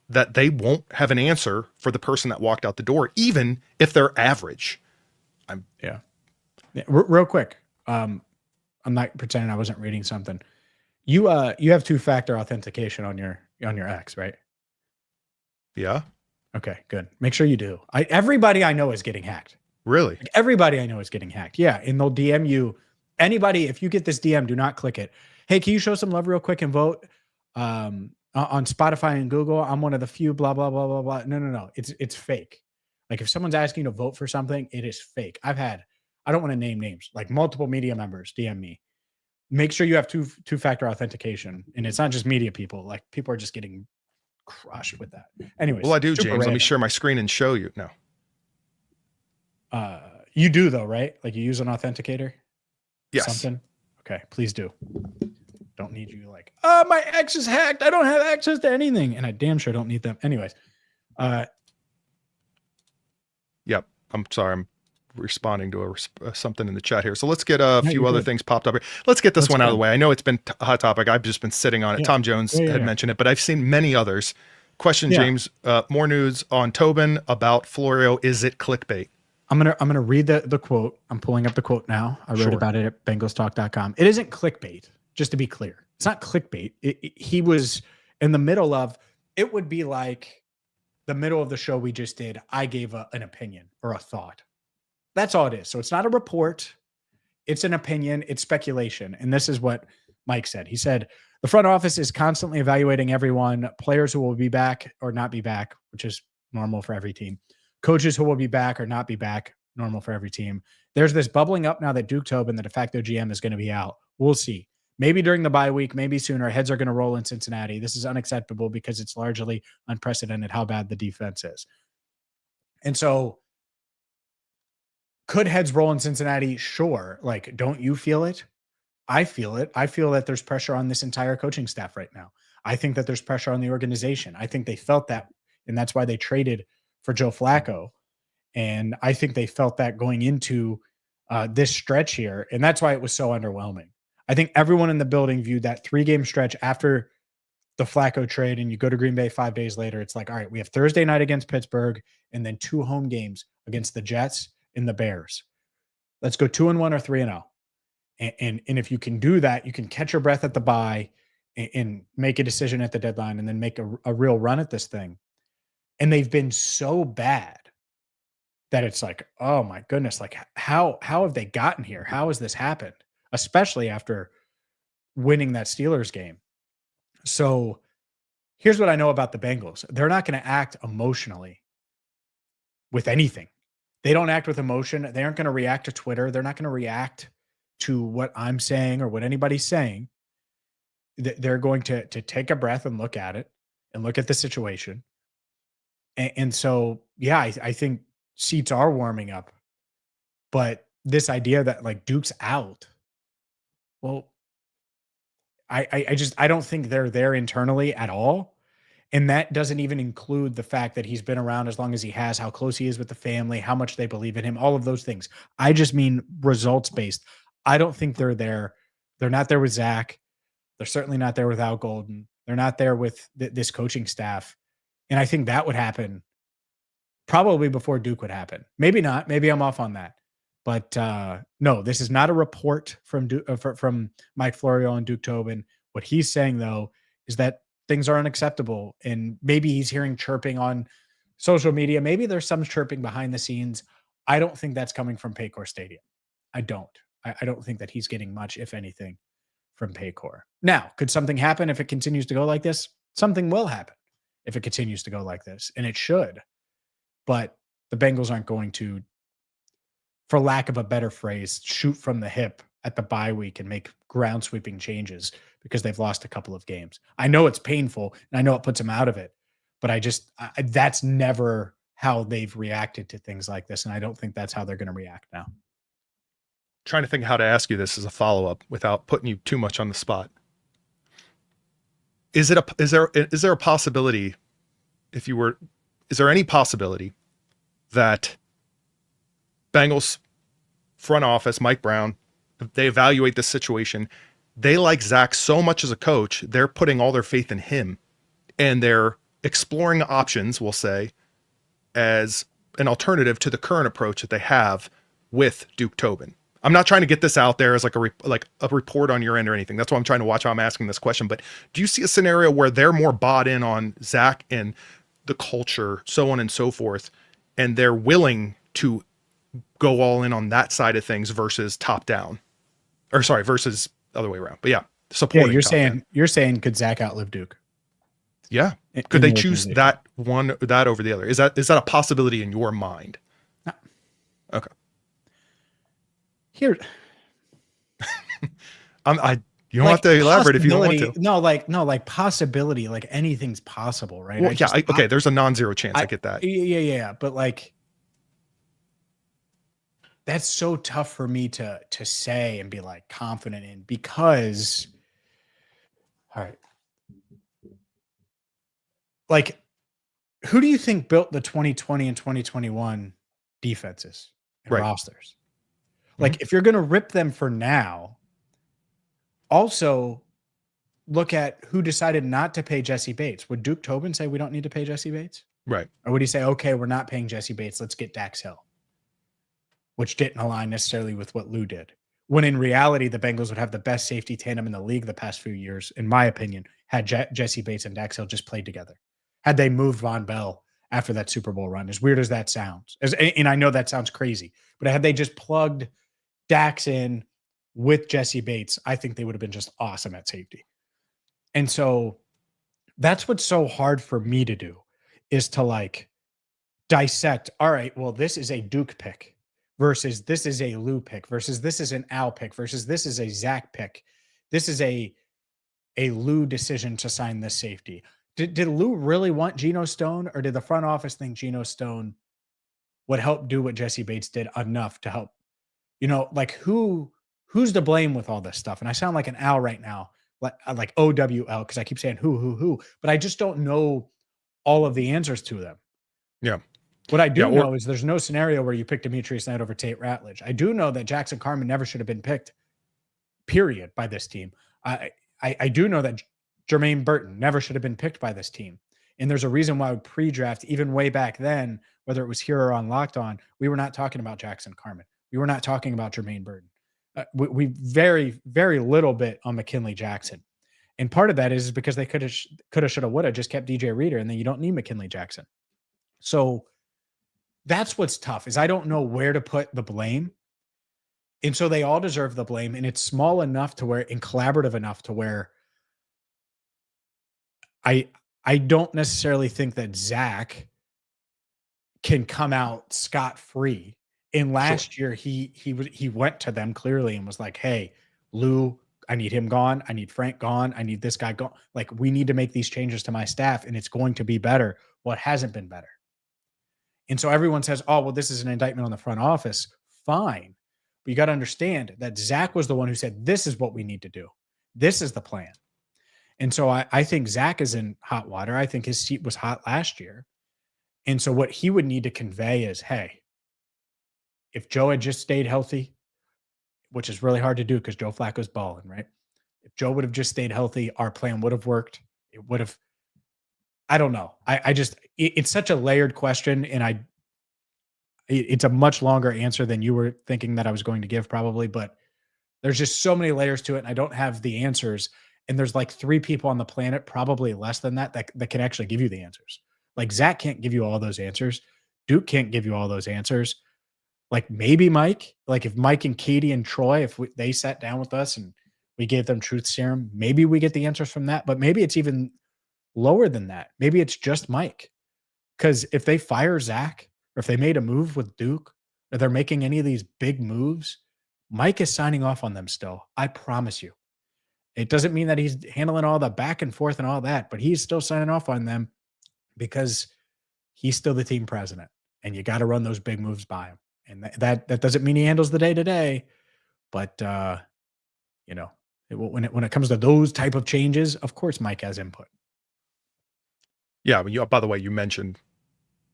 Speaker 2: that they won't have an answer for the person that walked out the door, even if they're average.
Speaker 1: Yeah. Real quick. I'm not pretending I wasn't reading something. You have 2-factor authentication on your X, right?
Speaker 2: Yeah.
Speaker 1: Okay, good. Make sure you do. Everybody I know is getting hacked.
Speaker 2: Really?
Speaker 1: Like everybody I know is getting hacked. Yeah. And they'll DM you. Anybody, if you get this DM, do not click it. Hey, can you show some love real quick and vote on Spotify and Google? I'm one of the few, blah, blah, blah, blah, blah. No. It's fake. Like if someone's asking you to vote for something, it is fake. I don't want to name names, like multiple media members DM me. Make sure you have two-factor authentication. And it's not just media people. Like people are just getting crushed with that. Anyways.
Speaker 2: Well, I do, James.
Speaker 1: Random.
Speaker 2: Let me share my screen and show you. No.
Speaker 1: You do though, right? Like you use an authenticator?
Speaker 2: Yes.
Speaker 1: Something? Okay, please do. Don't need you like, oh, my X is hacked. I don't have access to anything. And I damn sure don't need them. Anyways.
Speaker 2: Yep. I'm sorry. I'm responding to something in the chat here. So let's get a few other things popped up here. Let's get this one out of the way. I know it's been a hot topic. I've just been sitting on it. Yeah. Tom Jones had mentioned it, but I've seen many others. Question, James, more news on Tobin about Florio. Is it clickbait?
Speaker 1: I'm gonna read the quote. I'm pulling up the quote now. I wrote about it at bengalstalk.com. It isn't clickbait, just to be clear. It's not clickbait. He was in the middle of, it would be like the middle of the show we just did. I gave an opinion or a thought. That's all it is. So it's not a report. It's an opinion. It's speculation. And this is what Mike said. He said, the front office is constantly evaluating everyone, players who will be back or not be back, which is normal for every team. Coaches who will be back or not be back, normal for every team. There's this bubbling up now that Duke Tobin, the de facto GM, is going to be out. We'll see. Maybe during the bye week, maybe sooner. Heads are going to roll in Cincinnati. This is unacceptable because it's largely unprecedented how bad the defense is. And so could heads roll in Cincinnati? Sure. Like, don't you feel it? I feel it. I feel that there's pressure on this entire coaching staff right now. I think that there's pressure on the organization. I think they felt that, and that's why they traded for Joe Flacco. And I think they felt that going into this stretch here. And that's why it was so underwhelming. I think everyone in the building viewed that 3-game stretch after the Flacco trade, and you go to Green Bay 5 days later. It's like, all right, we have Thursday night against Pittsburgh and then 2 home games against the Jets and the Bears. Let's go 2-1 or 3-0. And if you can do that, you can catch your breath at the bye and make a decision at the deadline and then make a real run at this thing. And they've been so bad that it's like, oh my goodness, like how have they gotten here? How has this happened? Especially after winning that Steelers game. So here's what I know about the Bengals. They're not going to act emotionally with anything. They don't act with emotion. They aren't going to react to Twitter. They're not going to react to what I'm saying or what anybody's saying. They're going to take a breath and look at it and look at the situation. And so, yeah, I think seats are warming up. But this idea that like Duke's out, well, I don't think they're there internally at all. And that doesn't even include the fact that he's been around as long as he has, how close he is with the family, how much they believe in him, all of those things. I just mean results based. I don't think they're there. They're not there with Zach. They're certainly not there without Golden. They're not there with this coaching staff. And I think that would happen probably before Duke would happen. Maybe not. Maybe I'm off on that. But no, this is not a report from Mike Florio and Duke Tobin. What he's saying, though, is that things are unacceptable. And maybe he's hearing chirping on social media. Maybe there's some chirping behind the scenes. I don't think that's coming from Paycor Stadium. I don't. I don't think that he's getting much, if anything, from Paycor. Now, could something happen if it continues to go like this? Something will happen if it continues to go like this, and it should. But the Bengals aren't going to, for lack of a better phrase, shoot from the hip at the bye week and make ground sweeping changes because they've lost a couple of games. I know it's painful and I know it puts them out of it, but that's never how they've reacted to things like this. And I don't think that's how they're going to react now.
Speaker 2: Trying to think how to ask you this as a follow-up without putting you too much on the spot. Is there a possibility, is there any possibility that Bengals front office, Mike Brown, they evaluate this situation, they like Zach so much as a coach, they're putting all their faith in him and they're exploring options, we'll say, as an alternative to the current approach that they have with Duke Tobin? I'm not trying to get this out there as like a report on your end or anything. That's why I'm trying to watch how I'm asking this question. But do you see a scenario where they're more bought in on Zach and the culture, so on and so forth, and they're willing to go all in on that side of things versus top down, versus the other way around? But yeah, supporting.
Speaker 1: Yeah, you're saying could Zach outlive Duke?
Speaker 2: Yeah. Could they choose that over the other? Is that a possibility in your mind?
Speaker 1: No.
Speaker 2: Okay.
Speaker 1: Here,
Speaker 2: you don't have to elaborate if you don't want to.
Speaker 1: No, possibility, like anything's possible, right?
Speaker 2: Well, okay, there's a non-zero chance. I get that.
Speaker 1: Yeah, but like that's so tough for me to say and be like confident in, because, all right, like, who do you think built the 2020 and 2021 defenses and rosters? Like, if you're going to rip them for now, also look at who decided not to pay Jesse Bates. Would Duke Tobin say we don't need to pay Jesse Bates?
Speaker 2: Right.
Speaker 1: Or would he say, okay, we're not paying Jesse Bates, let's get Dax Hill, which didn't align necessarily with what Lou did. When in reality, the Bengals would have the best safety tandem in the league the past few years, in my opinion, had Jesse Bates and Dax Hill just played together. Had they moved Von Bell after that Super Bowl run, as weird as that sounds, and I know that sounds crazy, but had they just plugged Dax in with Jesse Bates, I think they would have been just awesome at safety. And so that's what's so hard for me to do, is to like dissect, all right, well, this is a Duke pick versus this is a Lou pick versus this is an Al pick versus this is a Zach pick. This is a Lou decision to sign this safety. Did Lou really want Geno Stone, or did the front office think Geno Stone would help do what Jesse Bates did enough to help? Like who's to blame with all this stuff? And I sound like an Al right now, like OWL, because I keep saying who, but I just don't know all of the answers to them.
Speaker 2: Yeah.
Speaker 1: What I do know is there's no scenario where you pick Demetrius Knight over Tate Ratledge. I do know that Jackson Carman never should have been picked, period, by this team. I do know that Jermaine Burton never should have been picked by this team. And there's a reason why pre-draft, even way back then, whether it was here or on Locked On, we were not talking about Jackson Carman. We were not talking about Jermaine Burton. We very, very little bit on McKinley Jackson. And part of that is because they could have, should have, would have just kept DJ Reader, and then you don't need McKinley Jackson. So that's what's tough, is I don't know where to put the blame. And so they all deserve the blame, and it's small enough to where, and collaborative enough to where I don't necessarily think that Zach can come out scot-free. And last year, he went to them clearly and was like, hey, Lou, I need him gone. I need Frank gone. I need this guy gone. Like, we need to make these changes to my staff, and it's going to be better. Well, it hasn't been better. And so everyone says, oh, well, this is an indictment on the front office. Fine. But you got to understand that Zach was the one who said, this is what we need to do. This is the plan. And so I think Zach is in hot water. I think his seat was hot last year. And so what he would need to convey is, hey, if Joe had just stayed healthy, which is really hard to do because Joe Flacco's balling, right? If Joe would have just stayed healthy, our plan would have worked. It would have, I don't know. It's such a layered question, and it's a much longer answer than you were thinking that I was going to give probably, but there's just so many layers to it, and I don't have the answers. And there's like 3 people on the planet, probably less than that can actually give you the answers. Like Zach can't give you all those answers. Duke can't give you all those answers. Like maybe Mike, like if Mike and Katie and Troy, if they sat down with us and we gave them truth serum, maybe we get the answers from that, but maybe it's even lower than that. Maybe it's just Mike. Because if they fire Zach, or if they made a move with Duke, or they're making any of these big moves, Mike is signing off on them still. I promise you. It doesn't mean that he's handling all the back and forth and all that, but he's still signing off on them because he's still the team president, and you got to run those big moves by him. And that doesn't mean he handles the day to day, but when it comes to those type of changes, of course Mike has input.
Speaker 2: Yeah, but by the way, you mentioned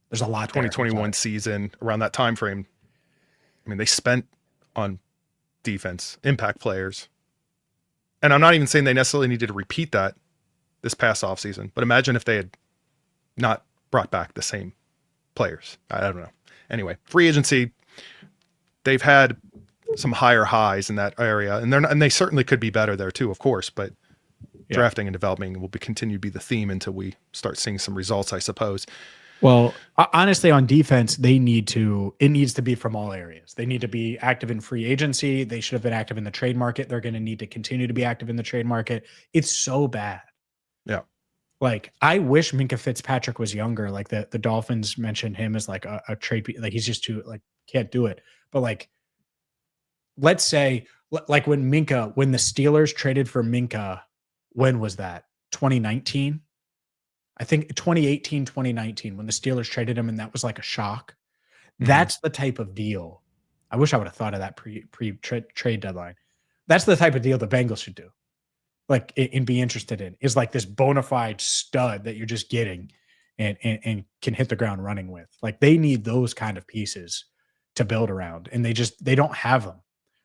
Speaker 1: there's a lot
Speaker 2: 2021 season around that time frame. I mean, they spent on defense, impact players. And I'm not even saying they necessarily needed to repeat that this past offseason, but imagine if they had not brought back the same players. I don't know. Anyway, free agency, they've had some higher highs in that area, and they certainly could be better there too, of course, but drafting and developing will continue to be the theme until we start seeing some results, I suppose.
Speaker 1: Well, honestly, on defense, it needs to be from all areas. They need to be active in free agency. They should have been active in the trade market. They're going to need to continue to be active in the trade market. It's so bad.
Speaker 2: Yeah.
Speaker 1: Like, I wish Minkah Fitzpatrick was younger. Like the Dolphins mentioned him as like a trade, like he's just too, like, can't do it. But like, let's say like when the Steelers traded for Minkah, when was that? 2019? I think 2018, 2019, when the Steelers traded him, and that was like a shock. Mm-hmm. That's the type of deal. I wish I would have thought of that pre-trade deadline. That's the type of deal the Bengals should do, like, and be interested in, is like this bona fide stud that you're just getting and can hit the ground running with. Like, they need those kind of pieces to build around, and they don't have them.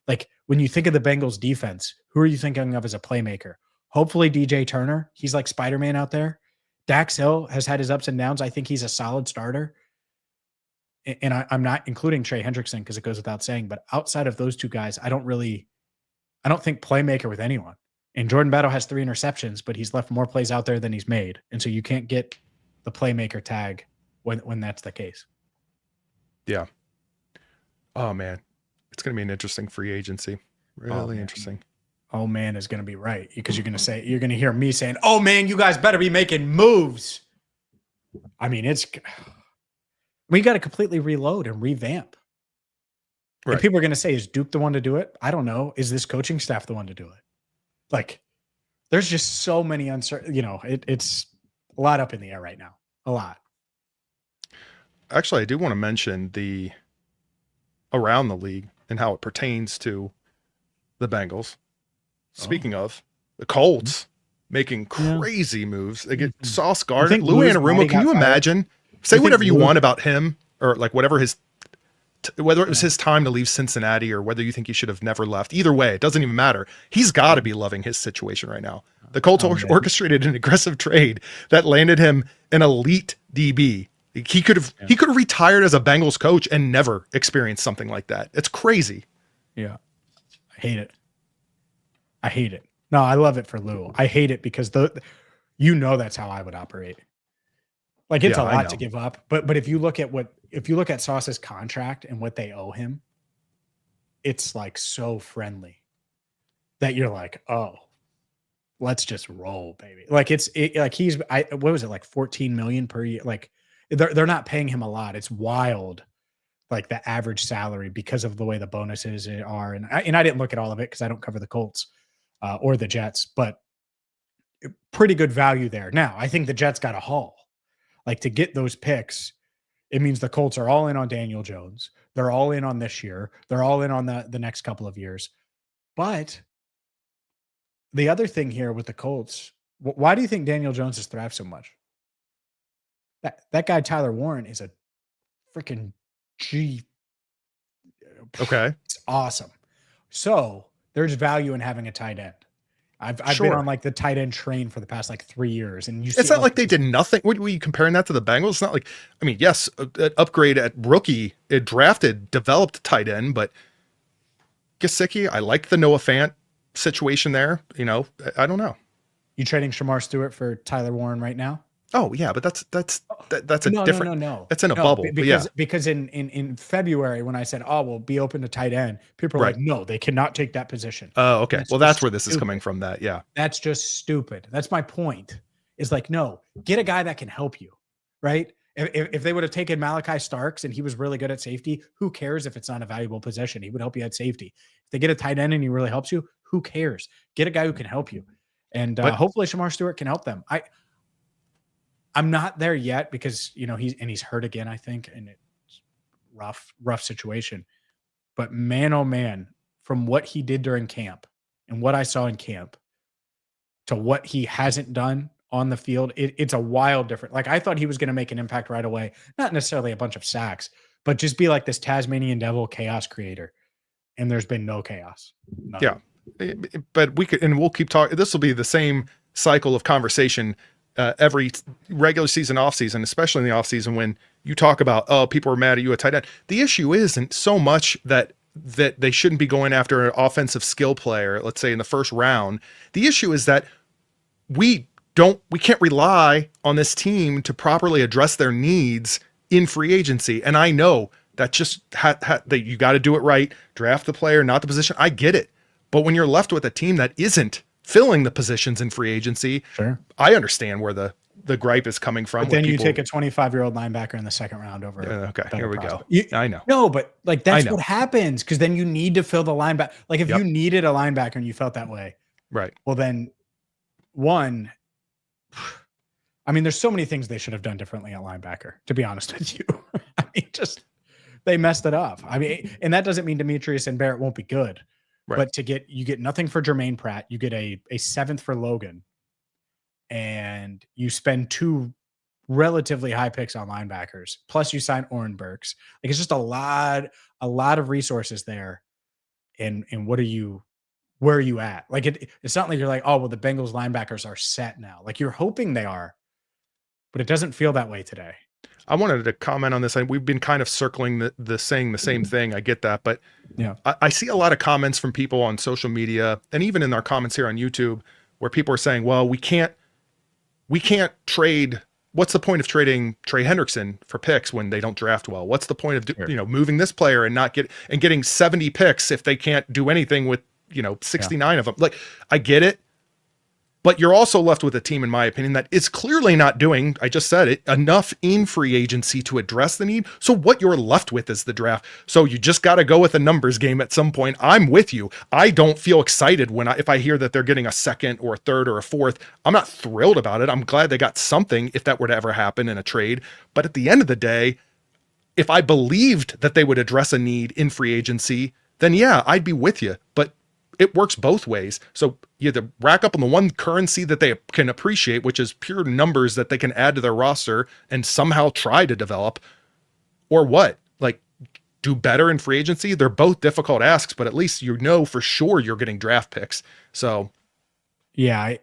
Speaker 1: Like, when you think of the Bengals defense, who are you thinking of as a playmaker? Hopefully DJ Turner. He's like Spider-Man out there. Dax Hill has had his ups and downs. I think he's a solid starter. And I'm not including Trey Hendrickson because it goes without saying, but outside of those two guys, I don't think playmaker with anyone. And Jordan Battle has 3 interceptions, but he's left more plays out there than he's made. And so you can't get the playmaker tag when that's the case.
Speaker 2: Yeah. Oh man. It's going to be an interesting free agency. Really interesting.
Speaker 1: Oh man is going to be right, because you're going to hear me saying, "Oh man, you guys better be making moves." I mean, we got to completely reload and revamp. Right. And people are going to say, "Is Duke the one to do it?" I don't know. Is this coaching staff the one to do it? Like, there's just so many uncertain. It's a lot up in the air right now. A lot.
Speaker 2: Actually, I do want to mention around the league and how it pertains to the Bengals. Speaking of, the Colts making crazy moves. They get Sauce Gardner, Lou Anarumo. Can you imagine? Say whatever you want about him, or like whatever whether it was his time to leave Cincinnati or whether you think he should have never left. Either way, it doesn't even matter. He's got to be loving his situation right now. The Colts orchestrated an aggressive trade that landed him an elite DB. He could have retired as a Bengals coach and never experienced something like that. It's crazy.
Speaker 1: Yeah. I hate it. No, I love it for Lou. I hate it because that's how I would operate. Like, it's a lot to give up. But if you look at Sauce's contract and what they owe him, it's like so friendly that you're like, oh, let's just roll, baby. Like, what was it, like 14 million per year? Like, they're not paying him a lot. It's wild. Like, the average salary, because of the way the bonuses are. And I didn't look at all of it because I don't cover the Colts or the Jets, but pretty good value there. Now, I think the Jets got a haul. Like, to get those picks, it means the Colts are all in on Daniel Jones. They're all in on this year. They're all in on the next couple of years. But the other thing here with the Colts, why do you think Daniel Jones has thrived so much? That guy, Tyler Warren, is a freaking G.
Speaker 2: Okay.
Speaker 1: It's awesome. So there's value in having a tight end. I've been on like the tight end train for the past like 3 years, and
Speaker 2: it's not like they did nothing. What were you comparing that to the Bengals? It's not like, I mean, yes, an upgrade at rookie, it developed tight end, but Gesicki, I like the Noah Fant situation there. I don't know.
Speaker 1: You trading Shamar Stewart for Tyler Warren right now?
Speaker 2: Oh yeah, but that's a different.
Speaker 1: No.
Speaker 2: That's in a bubble.
Speaker 1: Because in February, when I said, "Oh, we'll be open to tight end," people are like, "No, they cannot take that position."
Speaker 2: Oh, okay. That's where this is coming from. That's
Speaker 1: just stupid. That's my point. It's like, no, get a guy that can help you, right? If they would have taken Malachi Starks and he was really good at safety, who cares if it's not a valuable possession? He would help you at safety. If they get a tight end and he really helps you, who cares? Get a guy who can help you. And hopefully Shamar Stewart can help them. I'm not there yet because, he's hurt again, I think, and it's rough situation. But man, oh man, from what he did during camp and what I saw in camp to what he hasn't done on the field, it's a wild difference. Like, I thought he was going to make an impact right away, not necessarily a bunch of sacks, but just be like this Tasmanian devil chaos creator. And there's been no chaos. None.
Speaker 2: Yeah. But we'll keep talking. This will be the same cycle of conversation every regular season, off season, especially in the off season, when you talk about, oh, people are mad at you at tight end. The issue isn't so much that they shouldn't be going after an offensive skill player, let's say in the first round. The issue is that we can't rely on this team to properly address their needs in free agency. And I know that just that you got to do it right. Draft the player, not the position. I get it. But when you're left with a team that isn't filling the positions in free agency,
Speaker 1: sure,
Speaker 2: I understand where the gripe is coming from.
Speaker 1: But then you take a 25-year-old linebacker in the second round over.
Speaker 2: Okay, here we go. I know.
Speaker 1: No, but like that's what happens, because then you need to fill the linebacker. Like if you needed a linebacker and you felt that way,
Speaker 2: right?
Speaker 1: Well, then I mean, there's so many things they should have done differently at linebacker, to be honest with you. I mean, they messed it up. I mean, and that doesn't mean Demetrius and Barrett won't be good, right? But you get nothing for Jermaine Pratt. You get a 7th for Logan, and you spend 2 relatively high picks on linebackers. Plus you sign Oren Burks. Like, it's just a lot of resources there. And where are you at? Like, it's not like you're like, oh, well, the Bengals linebackers are set now. Like, you're hoping they are, but it doesn't feel that way today.
Speaker 2: I wanted to comment on this. We've been kind of circling saying the same thing. I get that, but
Speaker 1: yeah,
Speaker 2: I see a lot of comments from people on social media and even in our comments here on YouTube where people are saying, well, we can't trade. What's the point of trading Trey Hendrickson for picks when they don't draft well? What's the point of moving this player and getting 70 picks if they can't do anything with 69 of them? Like, I get it, but you're also left with a team, in my opinion, that is clearly not doing, I just said it, enough in free agency to address the need. So what you're left with is the draft. So you just got to go with a numbers game at some point. I'm with you. I don't feel excited if I hear that they're getting a 2nd or a 3rd or a 4th. I'm not thrilled about it. I'm glad they got something if that were to ever happen in a trade. But at the end of the day, if I believed that they would address a need in free agency, then yeah, I'd be with you. But it works both ways. So you either rack up on the one currency that they can appreciate, which is pure numbers that they can add to their roster and somehow try to develop, or what? Like, do better in free agency? They're both difficult asks, but at least for sure you're getting draft picks. So
Speaker 1: yeah,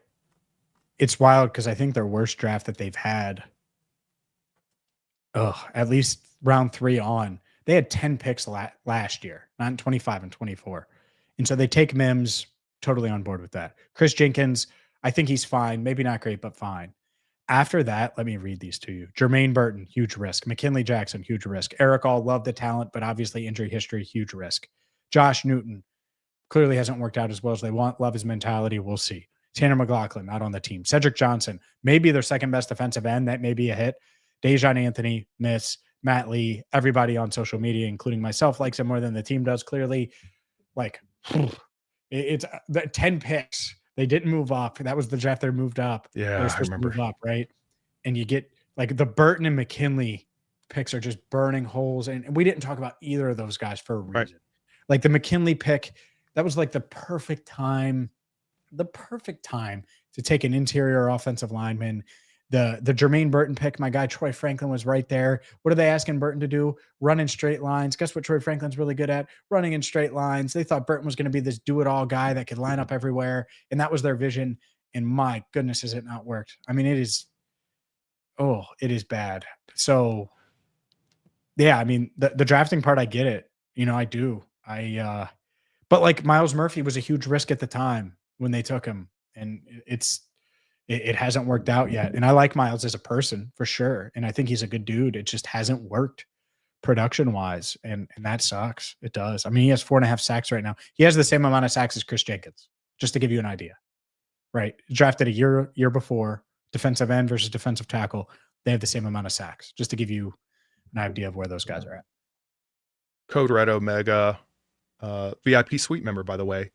Speaker 1: it's wild because I think their worst draft that they've had, at least round 3 on, they had 10 picks last year, not in 25 and 24. And so they take Mims, totally on board with that. Chris Jenkins, I think he's fine. Maybe not great, but fine. After that, let me read these to you. Jermaine Burton, huge risk. McKinley Jackson, huge risk. Eric All, love the talent, but obviously injury history, huge risk. Josh Newton, clearly hasn't worked out as well as they want. Love his mentality. We'll see. Tanner McLaughlin, not on the team. Cedric Johnson, maybe their second best defensive end. That may be a hit. Dejon Anthony, miss. Matt Lee, everybody on social media, including myself, likes him more than the team does. Clearly, like, it's the 10 picks. They didn't move up. That was the draft they moved up.
Speaker 2: Yeah, I remember.
Speaker 1: Move up, right? And you get like the Burton and McKinley picks are just burning holes. And we didn't talk about either of those guys for a reason. Right. Like the McKinley pick, that was like the perfect time to take an interior offensive lineman. The Jermaine Burton pick, my guy Troy Franklin was right there. What are they asking Burton to do? Run in straight lines. Guess what Troy Franklin's really good at? Running in straight lines. They thought Burton was going to be this do-it-all guy that could line up everywhere, and that was their vision. And my goodness, has it not worked? I mean, it is bad. So, yeah, I mean, the drafting part, I get it. I do. But like Miles Murphy was a huge risk at the time when they took him, and it hasn't worked out yet. And I like Miles as a person for sure. And I think he's a good dude. It just hasn't worked production wise. And that sucks. It does. I mean, he has 4.5 sacks right now. He has the same amount of sacks as Chris Jenkins, just to give you an idea, right? Drafted a year before, defensive end versus defensive tackle. they have the same amount of sacks, just to give you an idea of where those guys are at.
Speaker 2: Code Red Omega, VIP suite member, by the way.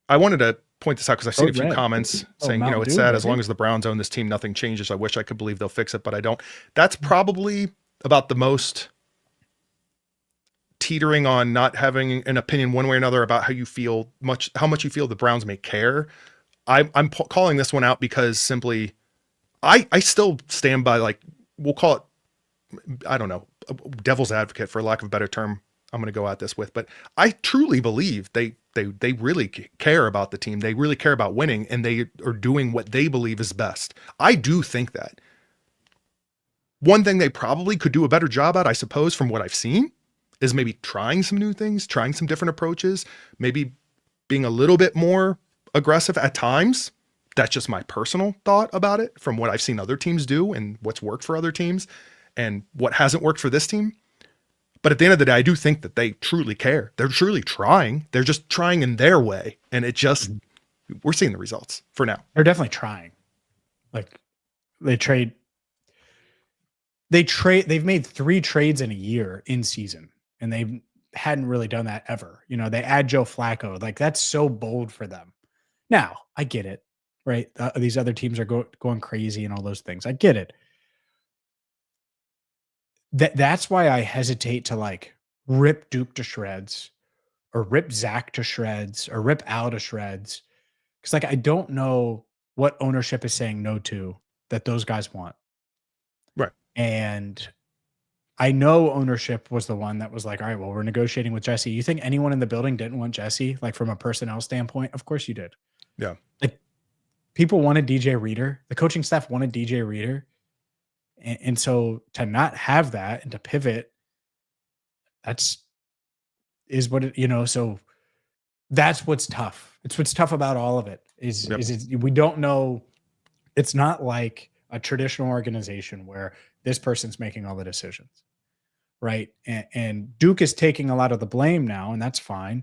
Speaker 2: I wanted to point this out because I've seen a few comments saying, you know, it's sad, as long as the Browns own this team, nothing changes. I wish I could believe they'll fix it, but I don't. That's probably about the most teetering on not having an opinion one way or another about how you feel, how much you feel the Browns may care. I'm calling this one out because simply I still stand by, like, we'll call it, I don't know, devil's advocate, for lack of a better term, I'm going to go at this with, but I truly believe they really care about the team. They really care about winning, and they are doing what they believe is best. I do think that. One thing they probably could do a better job at, I suppose, from what I've seen, is maybe trying some new things, trying some different approaches, maybe being a little bit more aggressive at times. That's just my personal thought about it from what I've seen other teams do and what's worked for other teams and what hasn't worked for this team. But at the end of the day, I do think that they truly care. They're truly trying. They're just trying in their way. And it just, we're seeing the results for now.
Speaker 1: They're definitely trying. Like, they've made 3 trades in a year in season, and they hadn't really done that ever. You know, they add Joe Flacco. Like, that's so bold for them. Now, I get it, right? These other teams are going crazy and all those things. I get it. That's why I hesitate to, like, rip Duke to shreds or rip Zach to shreds or rip Al to shreds. Because, like, I don't know what ownership is saying no to that those guys want.
Speaker 2: Right.
Speaker 1: And I know ownership was the one that was like, all right, well, we're negotiating with Jesse. You think anyone in the building didn't want Jesse, like, from a personnel standpoint? Of course you did.
Speaker 2: Yeah.
Speaker 1: Like, people wanted DJ Reader. The coaching staff wanted DJ Reader. And so to not have that and to pivot, is what it, you know, so that's what's tough. It's what's tough about all of it is we don't know. It's not like a traditional organization where this person's making all the decisions, right? And Duke is taking a lot of the blame now, and that's fine.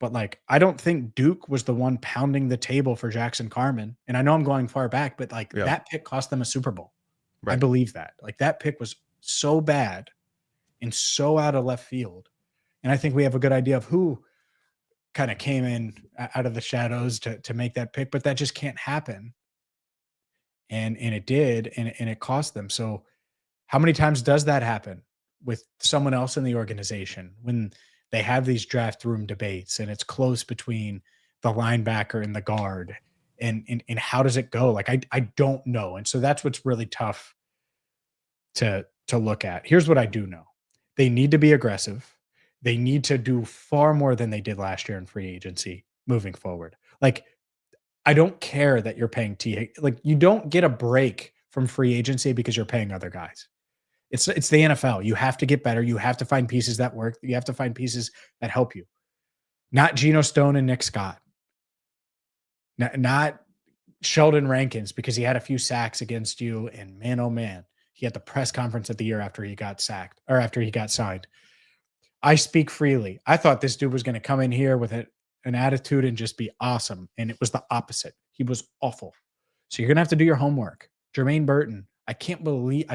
Speaker 1: But, like, I don't think Duke was the one pounding the table for Jackson Carman. And I know I'm going far back, but, like, that pick cost them a Super Bowl. Right. I believe that. Like, that pick was so bad and so out of left field. And I think we have a good idea of who kind of came in out of the shadows to make that pick, but that just can't happen. And it did, and it cost them. So how many times does that happen with someone else in the organization when they have these draft room debates and it's close between the linebacker and the guard? And how does it go? Like, I don't know. And so that's what's really tough to look at. Here's what I do know. They need to be aggressive. They need to do far more than they did last year in free agency moving forward. Like, I don't care that you're paying like, you don't get a break from free agency because you're paying other guys. It's the NFL. You have to get better. You have to find pieces that work. You have to find pieces that help you. Not Geno Stone and Nick Scott. Not Sheldon Rankins, because he had a few sacks against you, and man, oh man, he had the press conference of the year after he got sacked or after he got signed. I speak freely. I thought this dude was going to come in here with an attitude and just be awesome, and it was the opposite. He was awful. So you're going to have to do your homework. Jermaine Burton, I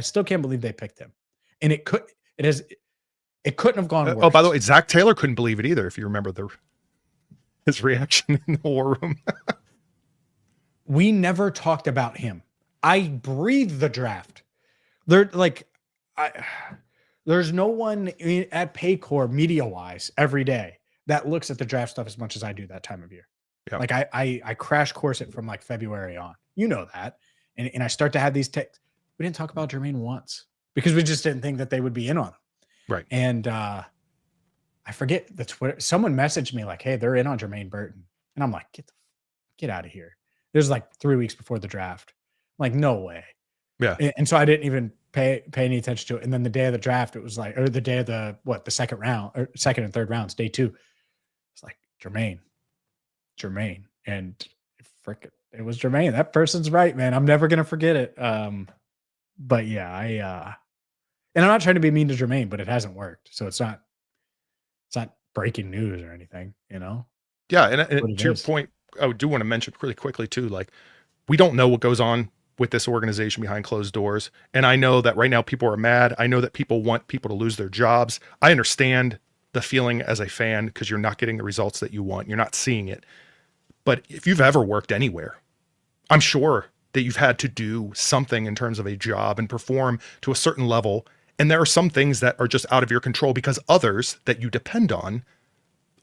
Speaker 1: still can't believe they picked him, and it couldn't have gone worse.
Speaker 2: Oh, by the way, Zach Taylor couldn't believe it either. If you remember his reaction in the war room.
Speaker 1: We never talked about him. I breathe the draft. There's no one at Paycor media-wise every day that looks at the draft stuff as much as I do that time of year. Yeah. Like, I crash course it from, like, February on. You know that. And I start to have these takes. We didn't talk about Jermaine once because we just didn't think that they would be in on him.
Speaker 2: Right.
Speaker 1: And I forget the Twitter. Someone messaged me like, hey, they're in on Jermaine Burton. And I'm like, get out of here. It was like 3 weeks before the draft. I'm like, no way.
Speaker 2: Yeah.
Speaker 1: And so I didn't even pay any attention to it. And then the day of the draft, it was like, or the day of the second round or second and third rounds, day 2. It's like Jermaine. And it was Jermaine. That person's right, man. I'm never going to forget it. But yeah, and I'm not trying to be mean to Jermaine, but it hasn't worked. So it's not breaking news or anything, you know?
Speaker 2: Yeah. And to your point, I do want to mention really quickly too, like, we don't know what goes on with this organization behind closed doors. And I know that right now people are mad. I know that people want people to lose their jobs. I understand the feeling as a fan because you're not getting the results that you want. You're not seeing it. But if you've ever worked anywhere, I'm sure that you've had to do something in terms of a job and perform to a certain level. And there are some things that are just out of your control because others that you depend on,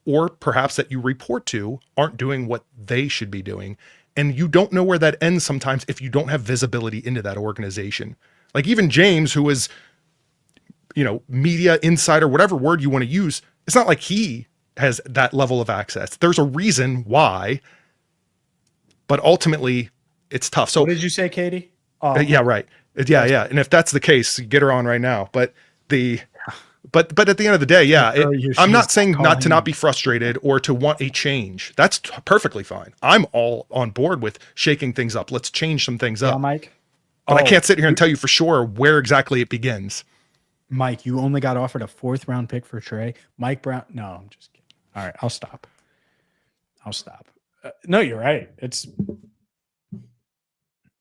Speaker 2: or perhaps that you report to, aren't doing what they should be doing. And you don't know where that ends sometimes if you don't have visibility into that organization. Like even James, who is, media insider, whatever word you want to use, it's not like he has that level of access. There's a reason why, but ultimately it's tough. So
Speaker 1: what did you say, Katie?
Speaker 2: Yeah, right. Yeah. And if that's the case, get her on right now. But at the end of the day, I'm not saying not be frustrated or to want a change. That's perfectly fine. I'm all on board with shaking things up. Let's change some things up.
Speaker 1: Mike.
Speaker 2: But I can't sit here and tell you for sure where exactly it begins.
Speaker 1: Mike, you only got offered a 4th round pick for Trey. Mike Brown. No, I'm just kidding. All right, I'll stop. No, you're right. It's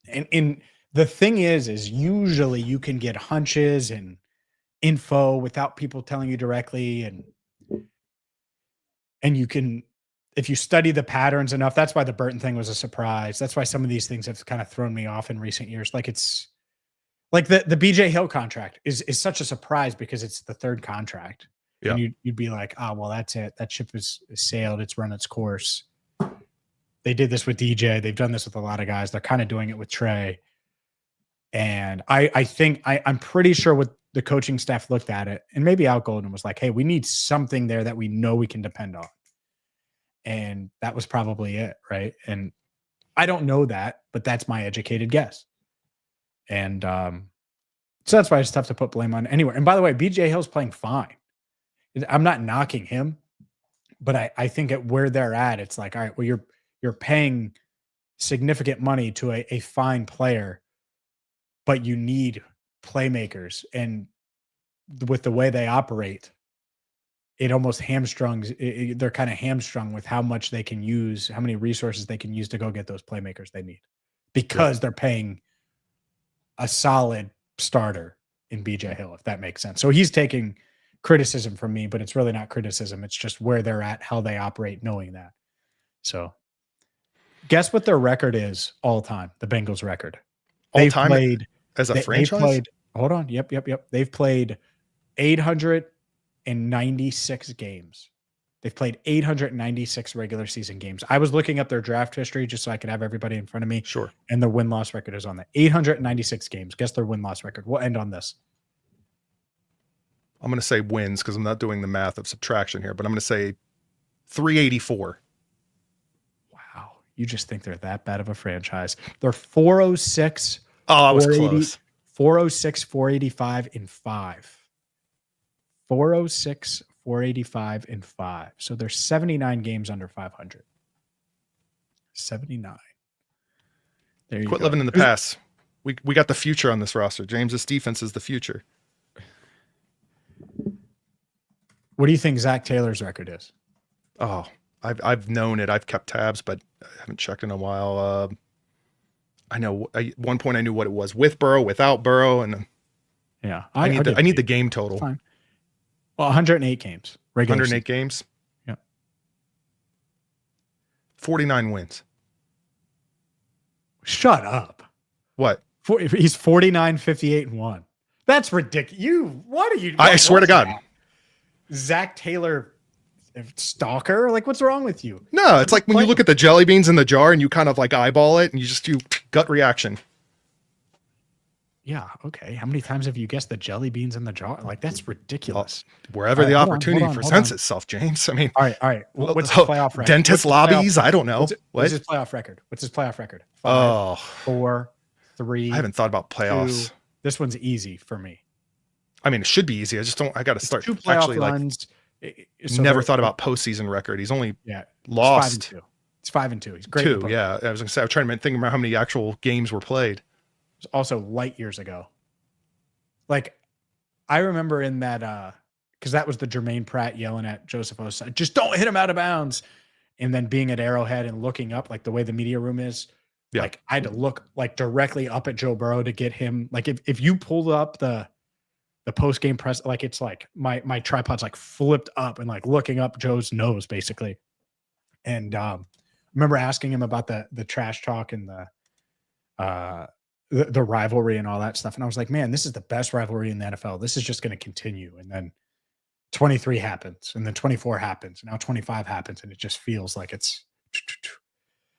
Speaker 1: and the thing is usually you can get hunches and info without people telling you directly, and you can, if you study the patterns enough. That's why the Burton thing was a surprise. That's why some of these things have kind of thrown me off in recent years. Like it's like the BJ Hill contract is such a surprise because it's the 3rd contract.
Speaker 2: Yeah.
Speaker 1: And you'd be like, well, that's it. That ship is sailed. It's run its course. They did this with DJ. They've done this with a lot of guys. They're kind of doing it with Trey. And I think I'm pretty sure what the coaching staff looked at it, and maybe Al Golden was like, hey, we need something there that we know we can depend on. And that was probably it, right? And I don't know that, but that's my educated guess. And so that's why it's tough to put blame on anywhere. And by the way, BJ Hill's playing fine. I'm not knocking him, but I think at where they're at, it's like, all right, well, you're paying significant money to a fine player, but you need playmakers. And with the way they operate, it almost hamstrings. They're kind of hamstrung with how much they can use, how many resources they can use to go get those playmakers they need, because they're paying a solid starter in BJ Hill, if that makes sense. So he's taking criticism from me, but it's really not criticism. It's just where they're at, how they operate, knowing that. So guess what their record is all time, the Bengals record.
Speaker 2: All time as a franchise?
Speaker 1: Hold on. Yep. They've played 896 games. They've played 896 regular season games. I was looking up their draft history just so I could have everybody in front of me.
Speaker 2: Sure.
Speaker 1: And their win-loss record is on that. 896 games. Guess their win-loss record. We'll end on this.
Speaker 2: I'm going to say wins because I'm not doing the math of subtraction here, but I'm going to say 384.
Speaker 1: Wow. You just think they're that bad of a franchise. They're 406.
Speaker 2: Oh, I was close.
Speaker 1: 406, 485, and 5. 406, 485, and 5. So they're 79 games under 500. 79. There you
Speaker 2: Quit
Speaker 1: go.
Speaker 2: living in the past. We got the future on this roster. James, this defense is the future.
Speaker 1: What do you think Zach Taylor's record is?
Speaker 2: Oh, I've known it. I've kept tabs, but I haven't checked in a while. I know at one point I knew what it was with Burrow, without Burrow, and
Speaker 1: yeah,
Speaker 2: I need the game total.
Speaker 1: Fine. Well, 108 games.
Speaker 2: 108 games.
Speaker 1: Yeah.
Speaker 2: 49 wins.
Speaker 1: Shut up.
Speaker 2: What?
Speaker 1: He's 49, 58, and 1. That's ridiculous. What are you?
Speaker 2: I swear to God.
Speaker 1: That? Zach Taylor stalker? Like, what's wrong with you?
Speaker 2: No, it's like when you look at the jelly beans in the jar and you kind of like eyeball it and you gut reaction.
Speaker 1: Yeah. Okay. How many times have you guessed the jelly beans in the jar? Like, that's ridiculous.
Speaker 2: Wherever the opportunity presents itself, James. I mean,
Speaker 1: all right. What's his playoff record?
Speaker 2: Dentist lobbies? I don't know.
Speaker 1: What's his playoff record? 5, 4, 3.
Speaker 2: I haven't thought about playoffs.
Speaker 1: 2. This one's easy for me.
Speaker 2: I mean, it should be easy. I got to start
Speaker 1: 2 playoff
Speaker 2: actually
Speaker 1: runs.
Speaker 2: So never thought about postseason record. He's only lost.
Speaker 1: It's 5-2. He's great.
Speaker 2: 2. Yeah. I was going to say, I was trying to think about how many actual games were played.
Speaker 1: It was also light years ago. Like, I remember in that, because that was the Jermaine Pratt yelling at Joseph Osai, just don't hit him out of bounds. And then being at Arrowhead and looking up, like the way the media room is,
Speaker 2: Yeah.
Speaker 1: Like I had to look like directly up at Joe Burrow to get him. Like if you pulled up the post game press, like it's like my tripod's like flipped up and like looking up Joe's nose basically. And I remember asking him about the trash talk and the rivalry and all that stuff. And I was like, man, this is the best rivalry in the NFL. This is just going to continue. And then 23 happens, and then 24 happens, and now 25 happens, and it just feels like it's.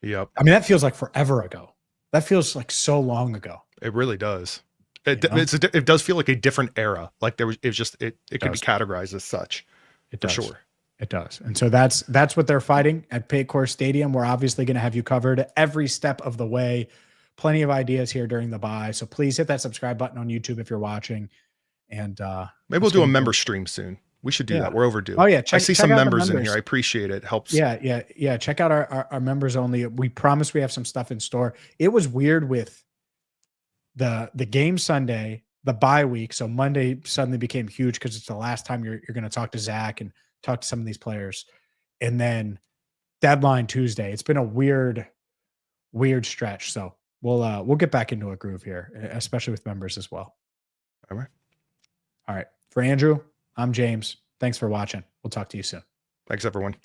Speaker 2: Yep.
Speaker 1: I mean, that feels like forever ago. That feels like so long ago.
Speaker 2: It really does. It does feel like a different era. Like it could be categorized as such.
Speaker 1: It does.
Speaker 2: For sure.
Speaker 1: It does. And so that's what they're fighting at Paycor Stadium. We're obviously going to have you covered every step of the way. Plenty of ideas here during the bye. So please hit that subscribe button on YouTube if you're watching. And
Speaker 2: maybe we'll do a member stream soon. We should do that. We're overdue.
Speaker 1: Oh yeah.
Speaker 2: I see some members in here. I appreciate it. Helps.
Speaker 1: Yeah. Check out our members only. We promise we have some stuff in store. It was weird with the game Sunday, the bye week. So Monday suddenly became huge because it's the last time you're going to talk to Zach and talk to some of these players. And then deadline Tuesday. It's been a weird stretch. So we'll get back into a groove here, especially with members as well.
Speaker 2: All right.
Speaker 1: For Andrew, I'm James. Thanks for watching. We'll talk to you soon.
Speaker 2: Thanks, everyone.